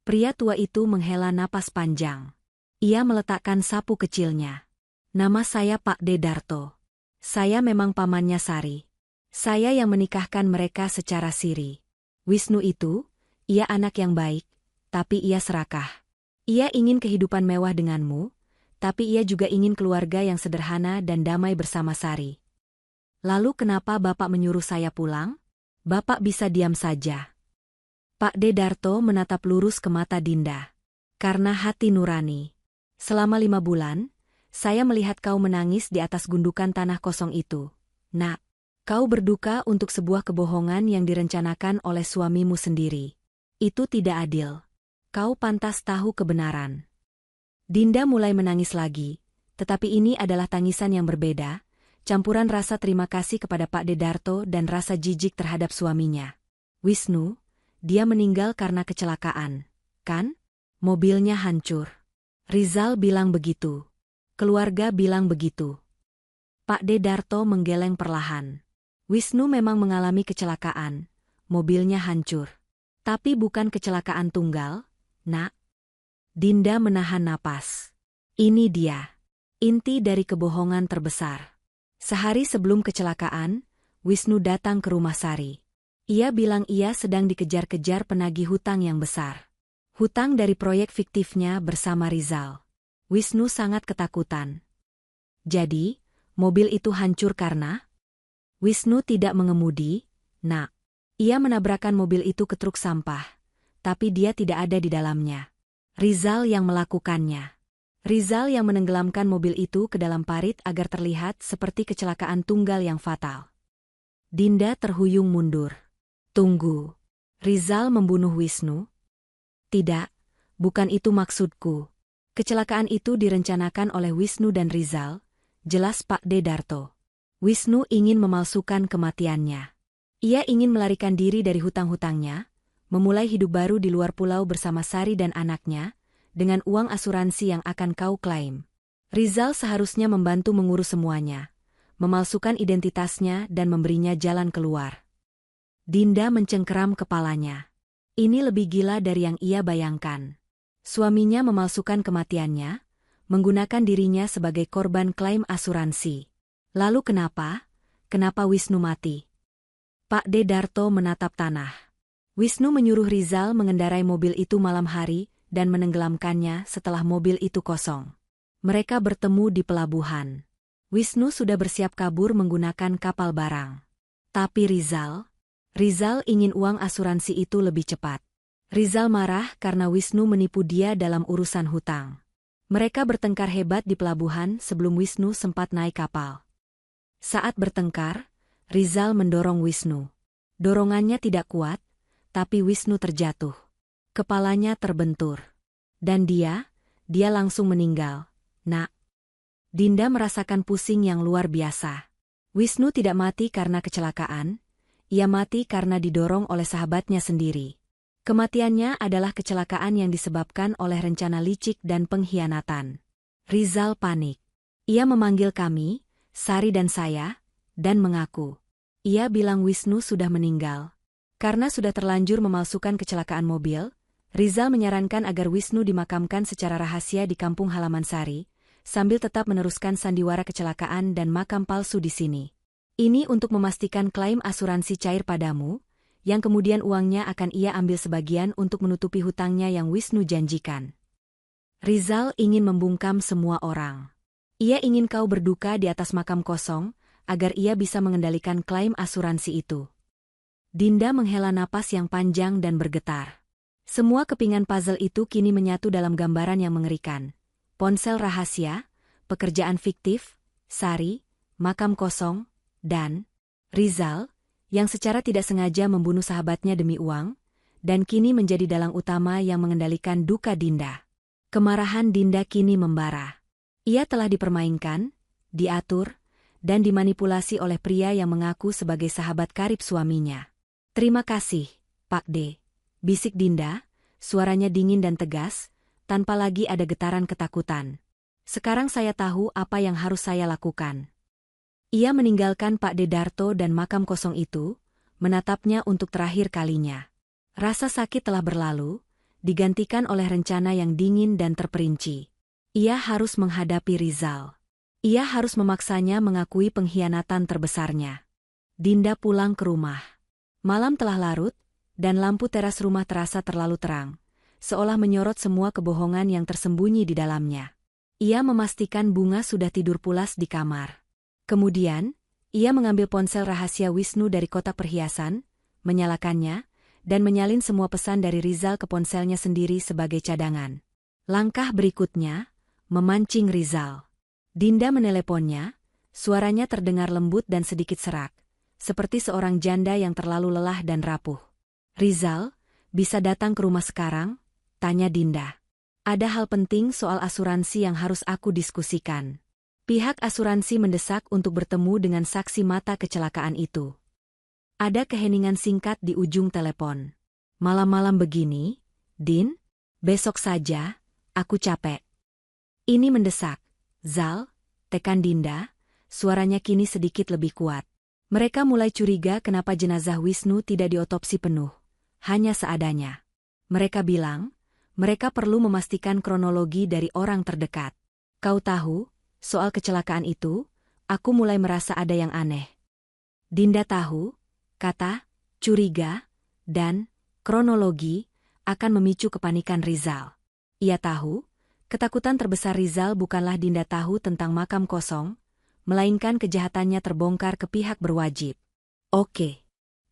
Pria tua itu menghela napas panjang. Ia meletakkan sapu kecilnya. "Nama saya Pak Dedarto. Saya memang pamannya Sari. Saya yang menikahkan mereka secara siri. Wisnu itu, ia anak yang baik, tapi ia serakah. Ia ingin kehidupan mewah denganmu, tapi ia juga ingin keluarga yang sederhana dan damai bersama Sari. Lalu kenapa Bapak menyuruh saya pulang? Bapak bisa diam saja." Pak Dedarto menatap lurus ke mata Dinda. "Karena hati nurani. Selama 5 bulan, saya melihat kau menangis di atas gundukan tanah kosong itu. Nak, kau berduka untuk sebuah kebohongan yang direncanakan oleh suamimu sendiri. Itu tidak adil. Kau pantas tahu kebenaran." Dinda mulai menangis lagi, tetapi ini adalah tangisan yang berbeda, campuran rasa terima kasih kepada Pak Dedarto dan rasa jijik terhadap suaminya. "Wisnu, dia meninggal karena kecelakaan, kan? Mobilnya hancur. Rizal bilang begitu. Keluarga bilang begitu." Pak Dedarto menggeleng perlahan. "Wisnu memang mengalami kecelakaan. Mobilnya hancur. Tapi bukan kecelakaan tunggal, nak." Dinda menahan napas. Ini dia. Inti dari kebohongan terbesar. Sehari sebelum kecelakaan, Wisnu datang ke rumah Sari. Ia bilang ia sedang dikejar-kejar penagih hutang yang besar. Hutang dari proyek fiktifnya bersama Rizal. Wisnu sangat ketakutan. "Jadi, mobil itu hancur karena?" Wisnu tidak mengemudi, nak. Ia menabrakkan mobil itu ke truk sampah, tapi dia tidak ada di dalamnya. Rizal yang melakukannya. Rizal yang menenggelamkan mobil itu ke dalam parit agar terlihat seperti kecelakaan tunggal yang fatal. Dinda terhuyung mundur. "Tunggu. Rizal membunuh Wisnu?" "Tidak, bukan itu maksudku. Kecelakaan itu direncanakan oleh Wisnu dan Rizal," jelas Pak Dedarto. "Wisnu ingin memalsukan kematiannya. Ia ingin melarikan diri dari hutang-hutangnya, memulai hidup baru di luar pulau bersama Sari dan anaknya, dengan uang asuransi yang akan kau klaim. Rizal seharusnya membantu mengurus semuanya, memalsukan identitasnya dan memberinya jalan keluar." Dinda mencengkeram kepalanya. Ini lebih gila dari yang ia bayangkan. Suaminya memalsukan kematiannya, menggunakan dirinya sebagai korban klaim asuransi. Lalu kenapa? Kenapa Wisnu mati? Pak Dedarto menatap tanah. Wisnu menyuruh Rizal mengendarai mobil itu malam hari dan menenggelamkannya setelah mobil itu kosong. Mereka bertemu di pelabuhan. Wisnu sudah bersiap kabur menggunakan kapal barang. Tapi Rizal ingin uang asuransi itu lebih cepat. Rizal marah karena Wisnu menipu dia dalam urusan hutang. Mereka bertengkar hebat di pelabuhan sebelum Wisnu sempat naik kapal. Saat bertengkar, Rizal mendorong Wisnu. Dorongannya tidak kuat, tapi Wisnu terjatuh. Kepalanya terbentur. Dan dia langsung meninggal, nak. Dinda merasakan pusing yang luar biasa. Wisnu tidak mati karena kecelakaan, ia mati karena didorong oleh sahabatnya sendiri. Kematiannya adalah kecelakaan yang disebabkan oleh rencana licik dan pengkhianatan. Rizal panik. Ia memanggil kami, Sari dan saya, dan mengaku. Ia bilang Wisnu sudah meninggal. Karena sudah terlanjur memalsukan kecelakaan mobil, Rizal menyarankan agar Wisnu dimakamkan secara rahasia di kampung halaman Sari, sambil tetap meneruskan sandiwara kecelakaan dan makam palsu di sini. Ini untuk memastikan klaim asuransi cair padamu, yang kemudian uangnya akan ia ambil sebagian untuk menutupi hutangnya yang Wisnu janjikan. Rizal ingin membungkam semua orang. Ia ingin kau berduka di atas makam kosong, agar ia bisa mengendalikan klaim asuransi itu. Dinda menghela napas yang panjang dan bergetar. Semua kepingan puzzle itu kini menyatu dalam gambaran yang mengerikan. Ponsel rahasia, pekerjaan fiktif, Sari, makam kosong, dan Rizal, yang secara tidak sengaja membunuh sahabatnya demi uang, dan kini menjadi dalang utama yang mengendalikan duka Dinda. Kemarahan Dinda kini membara. Ia telah dipermainkan, diatur, dan dimanipulasi oleh pria yang mengaku sebagai sahabat karib suaminya. "Terima kasih, Pak D," bisik Dinda, suaranya dingin dan tegas, tanpa lagi ada getaran ketakutan. "Sekarang saya tahu apa yang harus saya lakukan." Ia meninggalkan Pak D. Darto dan makam kosong itu, menatapnya untuk terakhir kalinya. Rasa sakit telah berlalu, digantikan oleh rencana yang dingin dan terperinci. Ia harus menghadapi Rizal. Ia harus memaksanya mengakui pengkhianatan terbesarnya. Dinda pulang ke rumah. Malam telah larut, dan lampu teras rumah terasa terlalu terang, seolah menyorot semua kebohongan yang tersembunyi di dalamnya. Ia memastikan Bunga sudah tidur pulas di kamar. Kemudian, ia mengambil ponsel rahasia Wisnu dari kotak perhiasan, menyalakannya, dan menyalin semua pesan dari Rizal ke ponselnya sendiri sebagai cadangan. Langkah berikutnya, memancing Rizal. Dinda meneleponnya, suaranya terdengar lembut dan sedikit serak, seperti seorang janda yang terlalu lelah dan rapuh. "Rizal, bisa datang ke rumah sekarang?" tanya Dinda. "Ada hal penting soal asuransi yang harus aku diskusikan." Pihak asuransi mendesak untuk bertemu dengan saksi mata kecelakaan itu. Ada keheningan singkat di ujung telepon. "Malam-malam begini, Din? Besok saja, aku capek." "Ini mendesak, Zal," tekan Dinda, suaranya kini sedikit lebih kuat. Mereka mulai curiga kenapa jenazah Wisnu tidak diotopsi penuh, hanya seadanya. Mereka bilang, mereka perlu memastikan kronologi dari orang terdekat. "Kau tahu, soal kecelakaan itu, aku mulai merasa ada yang aneh." Dinda tahu, kata, curiga, dan kronologi akan memicu kepanikan Rizal. Ia tahu, ketakutan terbesar Rizal bukanlah Dinda tahu tentang makam kosong, melainkan kejahatannya terbongkar ke pihak berwajib. "Oke,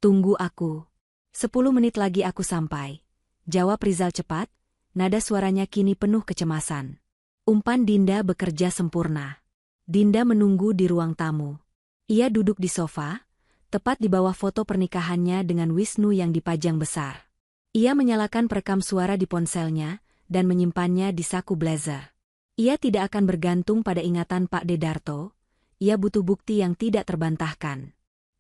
tunggu aku. 10 menit lagi aku sampai," jawab Rizal cepat, nada suaranya kini penuh kecemasan. Umpan Dinda bekerja sempurna. Dinda menunggu di ruang tamu. Ia duduk di sofa, tepat di bawah foto pernikahannya dengan Wisnu yang dipajang besar. Ia menyalakan perekam suara di ponselnya dan menyimpannya di saku blazer. Ia tidak akan bergantung pada ingatan Pak D. Darto, ia butuh bukti yang tidak terbantahkan.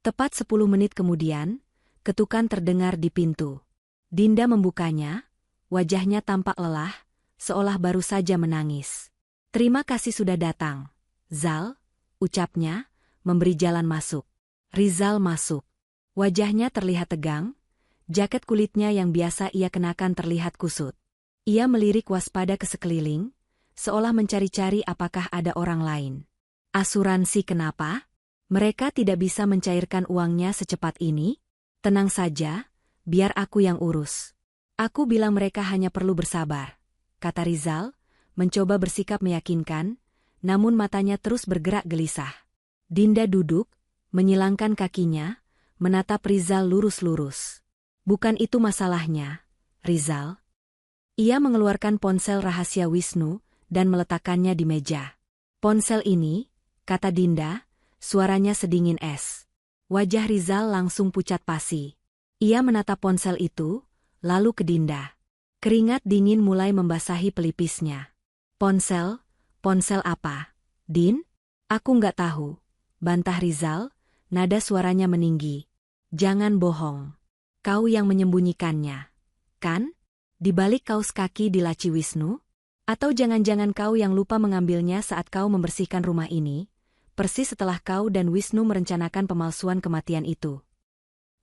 Tepat 10 menit kemudian, ketukan terdengar di pintu. Dinda membukanya, wajahnya tampak lelah, seolah baru saja menangis. "Terima kasih sudah datang, Zal," ucapnya, memberi jalan masuk. Rizal masuk. Wajahnya terlihat tegang, jaket kulitnya yang biasa ia kenakan terlihat kusut. Ia melirik waspada ke sekeliling, seolah mencari-cari apakah ada orang lain. "Asuransi kenapa? Mereka tidak bisa mencairkan uangnya secepat ini?" "Tenang saja, biar aku yang urus. Aku bilang mereka hanya perlu bersabar," kata Rizal, mencoba bersikap meyakinkan, namun matanya terus bergerak gelisah. Dinda duduk, menyilangkan kakinya, menatap Rizal lurus-lurus. "Bukan itu masalahnya, Rizal." Ia mengeluarkan ponsel rahasia Wisnu dan meletakkannya di meja. "Ponsel ini," kata Dinda, suaranya sedingin es. Wajah Rizal langsung pucat pasi. Ia menatap ponsel itu, lalu ke Dinda. Keringat dingin mulai membasahi pelipisnya. "Ponsel? Ponsel apa, Din?" "Aku nggak tahu," bantah Rizal, nada suaranya meninggi. "Jangan bohong. Kau yang menyembunyikannya, kan? Di balik kaos kaki di laci Wisnu? Atau jangan-jangan kau yang lupa mengambilnya saat kau membersihkan rumah ini, persis setelah kau dan Wisnu merencanakan pemalsuan kematian itu?"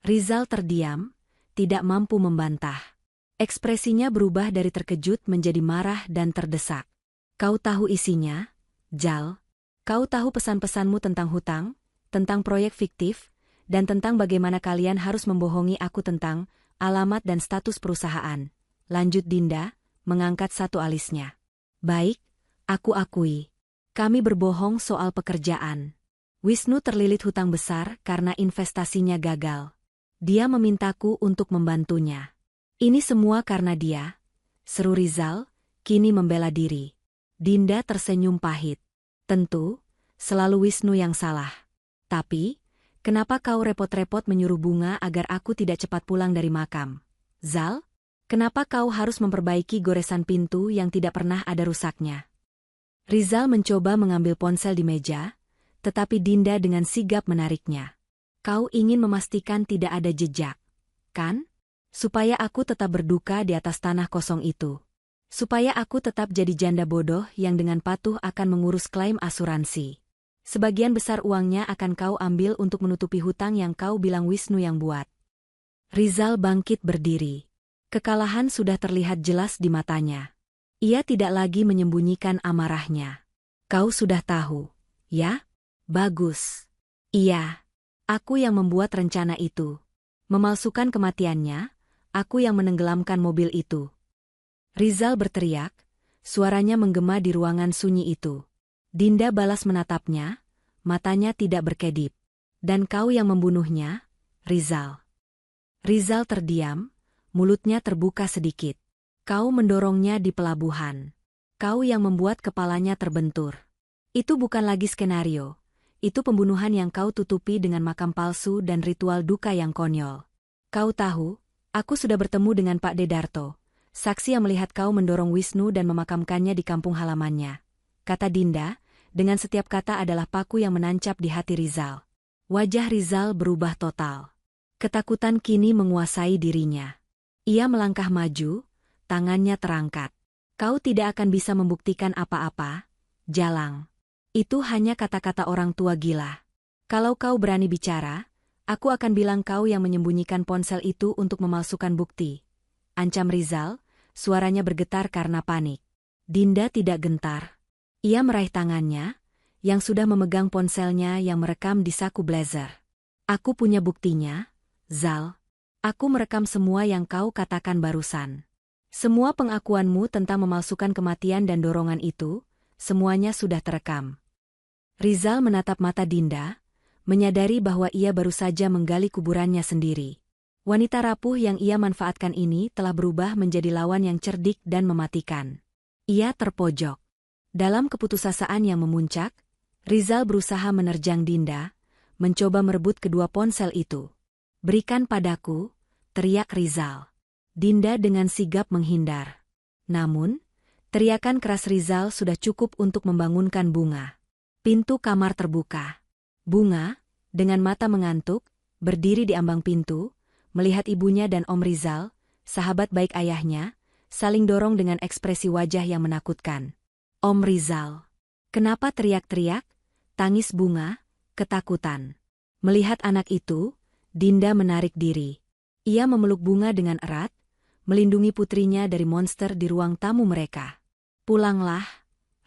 Rizal terdiam, tidak mampu membantah. Ekspresinya berubah dari terkejut menjadi marah dan terdesak. Kau tahu isinya, Zal? Kau tahu pesan-pesanmu tentang hutang, tentang proyek fiktif, dan tentang bagaimana kalian harus membohongi aku tentang alamat dan status perusahaan. Lanjut Dinda, mengangkat satu alisnya. Baik, aku akui. Kami berbohong soal pekerjaan. Wisnu terlilit hutang besar karena investasinya gagal. Dia memintaku untuk membantunya. Ini semua karena dia, seru Rizal, kini membela diri. Dinda tersenyum pahit. Tentu, selalu Wisnu yang salah. Tapi, kenapa kau repot-repot menyuruh Bunga agar aku tidak cepat pulang dari makam? Zal, kenapa kau harus memperbaiki goresan pintu yang tidak pernah ada rusaknya? Rizal mencoba mengambil ponsel di meja, tetapi Dinda dengan sigap menariknya. Kau ingin memastikan tidak ada jejak, kan? Supaya aku tetap berduka di atas tanah kosong itu. Supaya aku tetap jadi janda bodoh yang dengan patuh akan mengurus klaim asuransi. Sebagian besar uangnya akan kau ambil untuk menutupi hutang yang kau bilang Wisnu yang buat. Rizal bangkit berdiri. Kekalahan sudah terlihat jelas di matanya. Ia tidak lagi menyembunyikan amarahnya. Kau sudah tahu, ya? Bagus. Iya. Aku yang membuat rencana itu. Memalsukan kematiannya, aku yang menenggelamkan mobil itu. Rizal berteriak, suaranya menggema di ruangan sunyi itu. Dinda balas menatapnya, matanya tidak berkedip. Dan kau yang membunuhnya, Rizal. Rizal terdiam, mulutnya terbuka sedikit. Kau mendorongnya di pelabuhan. Kau yang membuat kepalanya terbentur. Itu bukan lagi skenario. Itu pembunuhan yang kau tutupi dengan makam palsu dan ritual duka yang konyol. Kau tahu, aku sudah bertemu dengan Pak Dedarto, saksi yang melihat kau mendorong Wisnu dan memakamkannya di kampung halamannya. Kata Dinda, dengan setiap kata adalah paku yang menancap di hati Rizal. Wajah Rizal berubah total. Ketakutan kini menguasai dirinya. Ia melangkah maju, tangannya terangkat. Kau tidak akan bisa membuktikan apa-apa, Jalang. Itu hanya kata-kata orang tua gila. Kalau kau berani bicara, aku akan bilang kau yang menyembunyikan ponsel itu untuk memalsukan bukti. Ancam Rizal, suaranya bergetar karena panik. Dinda tidak gentar. Ia meraih tangannya, yang sudah memegang ponselnya yang merekam di saku blazer. Aku punya buktinya, Zal. Aku merekam semua yang kau katakan barusan. Semua pengakuanmu tentang memalsukan kematian dan dorongan itu, semuanya sudah terekam. Rizal menatap mata Dinda, menyadari bahwa ia baru saja menggali kuburannya sendiri. Wanita rapuh yang ia manfaatkan ini telah berubah menjadi lawan yang cerdik dan mematikan. Ia terpojok. Dalam keputusasaan yang memuncak, Rizal berusaha menerjang Dinda, mencoba merebut kedua ponsel itu. Berikan padaku, teriak Rizal. Dinda dengan sigap menghindar. Namun, teriakan keras Rizal sudah cukup untuk membangunkan Bunga. Pintu kamar terbuka. Bunga, dengan mata mengantuk, berdiri di ambang pintu, melihat ibunya dan Om Rizal, sahabat baik ayahnya, saling dorong dengan ekspresi wajah yang menakutkan. Om Rizal. Kenapa teriak-teriak? Tangis Bunga, ketakutan. Melihat anak itu, Dinda menarik diri. Ia memeluk Bunga dengan erat, melindungi putrinya dari monster di ruang tamu mereka. Pulanglah,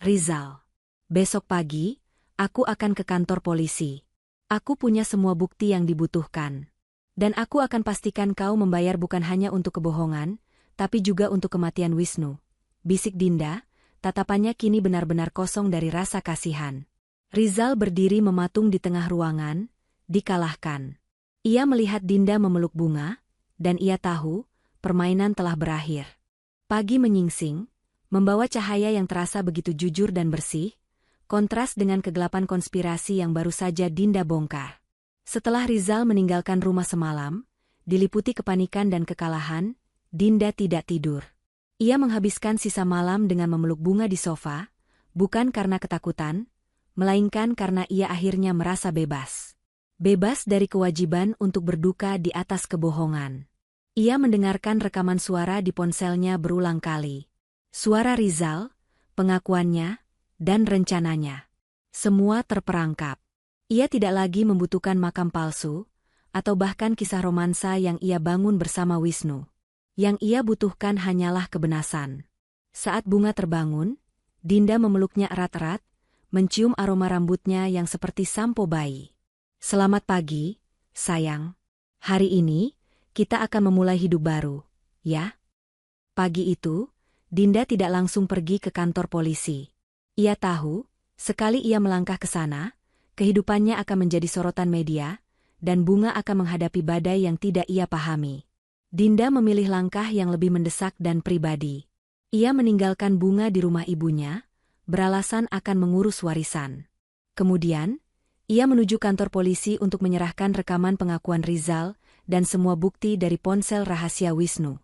Rizal. Besok pagi, aku akan ke kantor polisi. Aku punya semua bukti yang dibutuhkan. Dan aku akan pastikan kau membayar bukan hanya untuk kebohongan, tapi juga untuk kematian Wisnu. Bisik Dinda, tatapannya kini benar-benar kosong dari rasa kasihan. Rizal berdiri mematung di tengah ruangan, dikalahkan. Ia melihat Dinda memeluk Bunga, dan ia tahu, permainan telah berakhir. Pagi menyingsing, membawa cahaya yang terasa begitu jujur dan bersih, kontras dengan kegelapan konspirasi yang baru saja Dinda bongkar. Setelah Rizal meninggalkan rumah semalam, diliputi kepanikan dan kekalahan, Dinda tidak tidur. Ia menghabiskan sisa malam dengan memeluk Bunga di sofa, bukan karena ketakutan, melainkan karena ia akhirnya merasa bebas. Bebas dari kewajiban untuk berduka di atas kebohongan. Ia mendengarkan rekaman suara di ponselnya berulang kali. Suara Rizal, pengakuannya, dan rencananya. Semua terperangkap. Ia tidak lagi membutuhkan makam palsu, atau bahkan kisah romansa yang ia bangun bersama Wisnu. Yang ia butuhkan hanyalah kebenaran. Saat Bunga terbangun, Dinda memeluknya erat-erat, mencium aroma rambutnya yang seperti sampo bayi. "Selamat pagi, sayang. Hari ini, kita akan memulai hidup baru, ya?" Pagi itu, Dinda tidak langsung pergi ke kantor polisi. Ia tahu, sekali ia melangkah ke sana, kehidupannya akan menjadi sorotan media, dan Bunga akan menghadapi badai yang tidak ia pahami. Dinda memilih langkah yang lebih mendesak dan pribadi. Ia meninggalkan Bunga di rumah ibunya, beralasan akan mengurus warisan. Kemudian, ia menuju kantor polisi untuk menyerahkan rekaman pengakuan Rizal dan semua bukti dari ponsel rahasia Wisnu.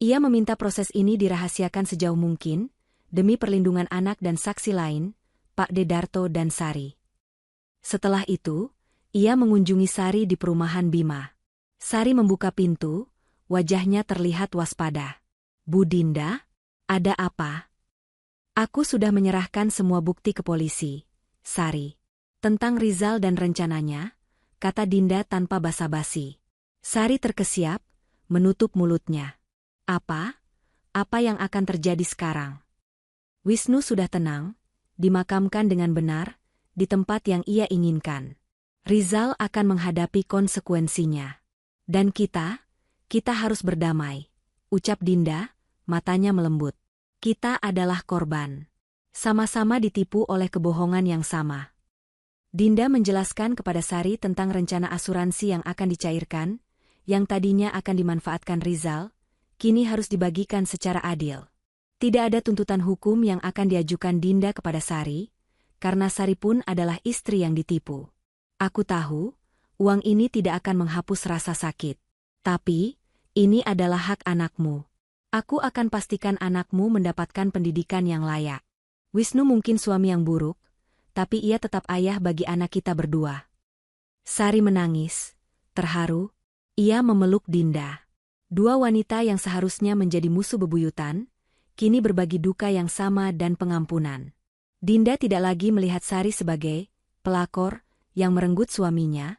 Ia meminta proses ini dirahasiakan sejauh mungkin, demi perlindungan anak dan saksi lain, Pak Dedarto dan Sari. Setelah itu, ia mengunjungi Sari di perumahan Bima. Sari membuka pintu, wajahnya terlihat waspada. "Bu Dinda, ada apa?" "Aku sudah menyerahkan semua bukti ke polisi, Sari. Tentang Rizal dan rencananya," kata Dinda tanpa basa-basi. Sari terkesiap, menutup mulutnya. "Apa? Apa yang akan terjadi sekarang?" "Wisnu sudah tenang, dimakamkan dengan benar, di tempat yang ia inginkan. Rizal akan menghadapi konsekuensinya. Dan kita harus berdamai," ucap Dinda, matanya melembut. "Kita adalah korban. Sama-sama ditipu oleh kebohongan yang sama." Dinda menjelaskan kepada Sari tentang rencana asuransi yang akan dicairkan, yang tadinya akan dimanfaatkan Rizal, kini harus dibagikan secara adil. Tidak ada tuntutan hukum yang akan diajukan Dinda kepada Sari, karena Sari pun adalah istri yang ditipu. "Aku tahu, uang ini tidak akan menghapus rasa sakit. Tapi, ini adalah hak anakmu. Aku akan pastikan anakmu mendapatkan pendidikan yang layak. Wisnu mungkin suami yang buruk, tapi ia tetap ayah bagi anak kita berdua." Sari menangis, terharu. Ia memeluk Dinda. Dua wanita yang seharusnya menjadi musuh bebuyutan, kini berbagi duka yang sama dan pengampunan. Dinda tidak lagi melihat Sari sebagai pelakor yang merenggut suaminya,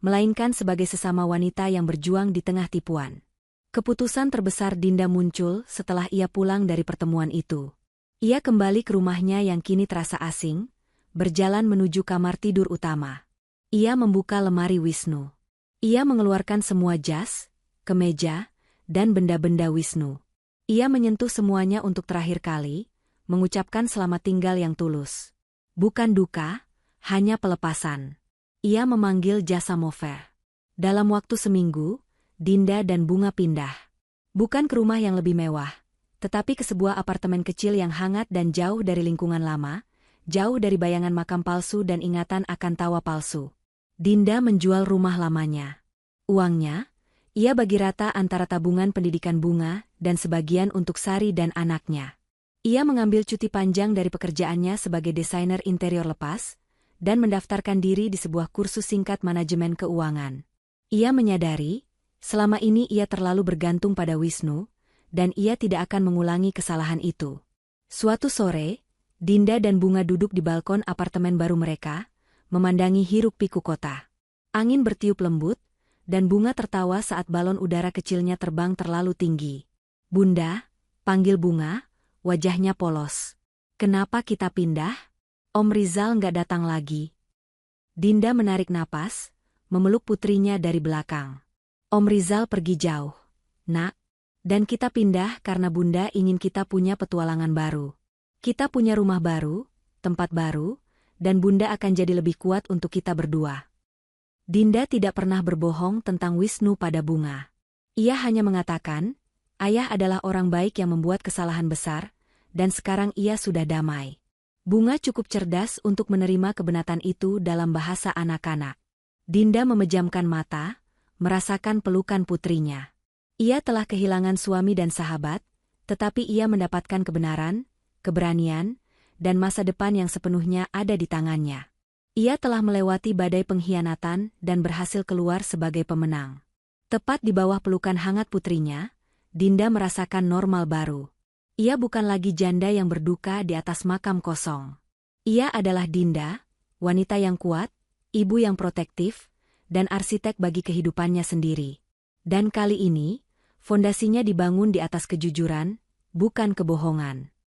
melainkan sebagai sesama wanita yang berjuang di tengah tipuan. Keputusan terbesar Dinda muncul setelah ia pulang dari pertemuan itu. Ia kembali ke rumahnya yang kini terasa asing, berjalan menuju kamar tidur utama. Ia membuka lemari Wisnu. Ia mengeluarkan semua jas, kemeja, dan benda-benda Wisnu. Ia menyentuh semuanya untuk terakhir kali, mengucapkan selamat tinggal yang tulus. Bukan duka, hanya pelepasan. Ia memanggil jasa mover. Dalam waktu seminggu, Dinda dan Bunga pindah. Bukan ke rumah yang lebih mewah, tetapi ke sebuah apartemen kecil yang hangat dan jauh dari lingkungan lama, jauh dari bayangan makam palsu dan ingatan akan tawa palsu. Dinda menjual rumah lamanya. Uangnya, ia bagi rata antara tabungan pendidikan Bunga dan sebagian untuk Sari dan anaknya. Ia mengambil cuti panjang dari pekerjaannya sebagai desainer interior lepas, dan mendaftarkan diri di sebuah kursus singkat manajemen keuangan. Ia menyadari, selama ini ia terlalu bergantung pada Wisnu, dan ia tidak akan mengulangi kesalahan itu. Suatu sore, Dinda dan Bunga duduk di balkon apartemen baru mereka, memandangi hiruk-pikuk kota. Angin bertiup lembut, dan Bunga tertawa saat balon udara kecilnya terbang terlalu tinggi. "Bunda," panggil Bunga, wajahnya polos. "Kenapa kita pindah? Om Rizal nggak datang lagi." Dinda menarik napas, memeluk putrinya dari belakang. "Om Rizal pergi jauh, Nak. Dan kita pindah karena Bunda ingin kita punya petualangan baru. Kita punya rumah baru, tempat baru, dan Bunda akan jadi lebih kuat untuk kita berdua." Dinda tidak pernah berbohong tentang Wisnu pada Bunga. Ia hanya mengatakan, ayah adalah orang baik yang membuat kesalahan besar, dan sekarang ia sudah damai. Bunga cukup cerdas untuk menerima kebenatan itu dalam bahasa anak-anak. Dinda memejamkan mata, merasakan pelukan putrinya. Ia telah kehilangan suami dan sahabat, tetapi ia mendapatkan kebenaran, keberanian, dan masa depan yang sepenuhnya ada di tangannya. Ia telah melewati badai pengkhianatan dan berhasil keluar sebagai pemenang. Tepat di bawah pelukan hangat putrinya, Dinda merasakan normal baru. Ia bukan lagi janda yang berduka di atas makam kosong. Ia adalah Dinda, wanita yang kuat, ibu yang protektif, dan arsitek bagi kehidupannya sendiri. Dan kali ini, Fondasinya dibangun di atas kejujuran, bukan kebohongan.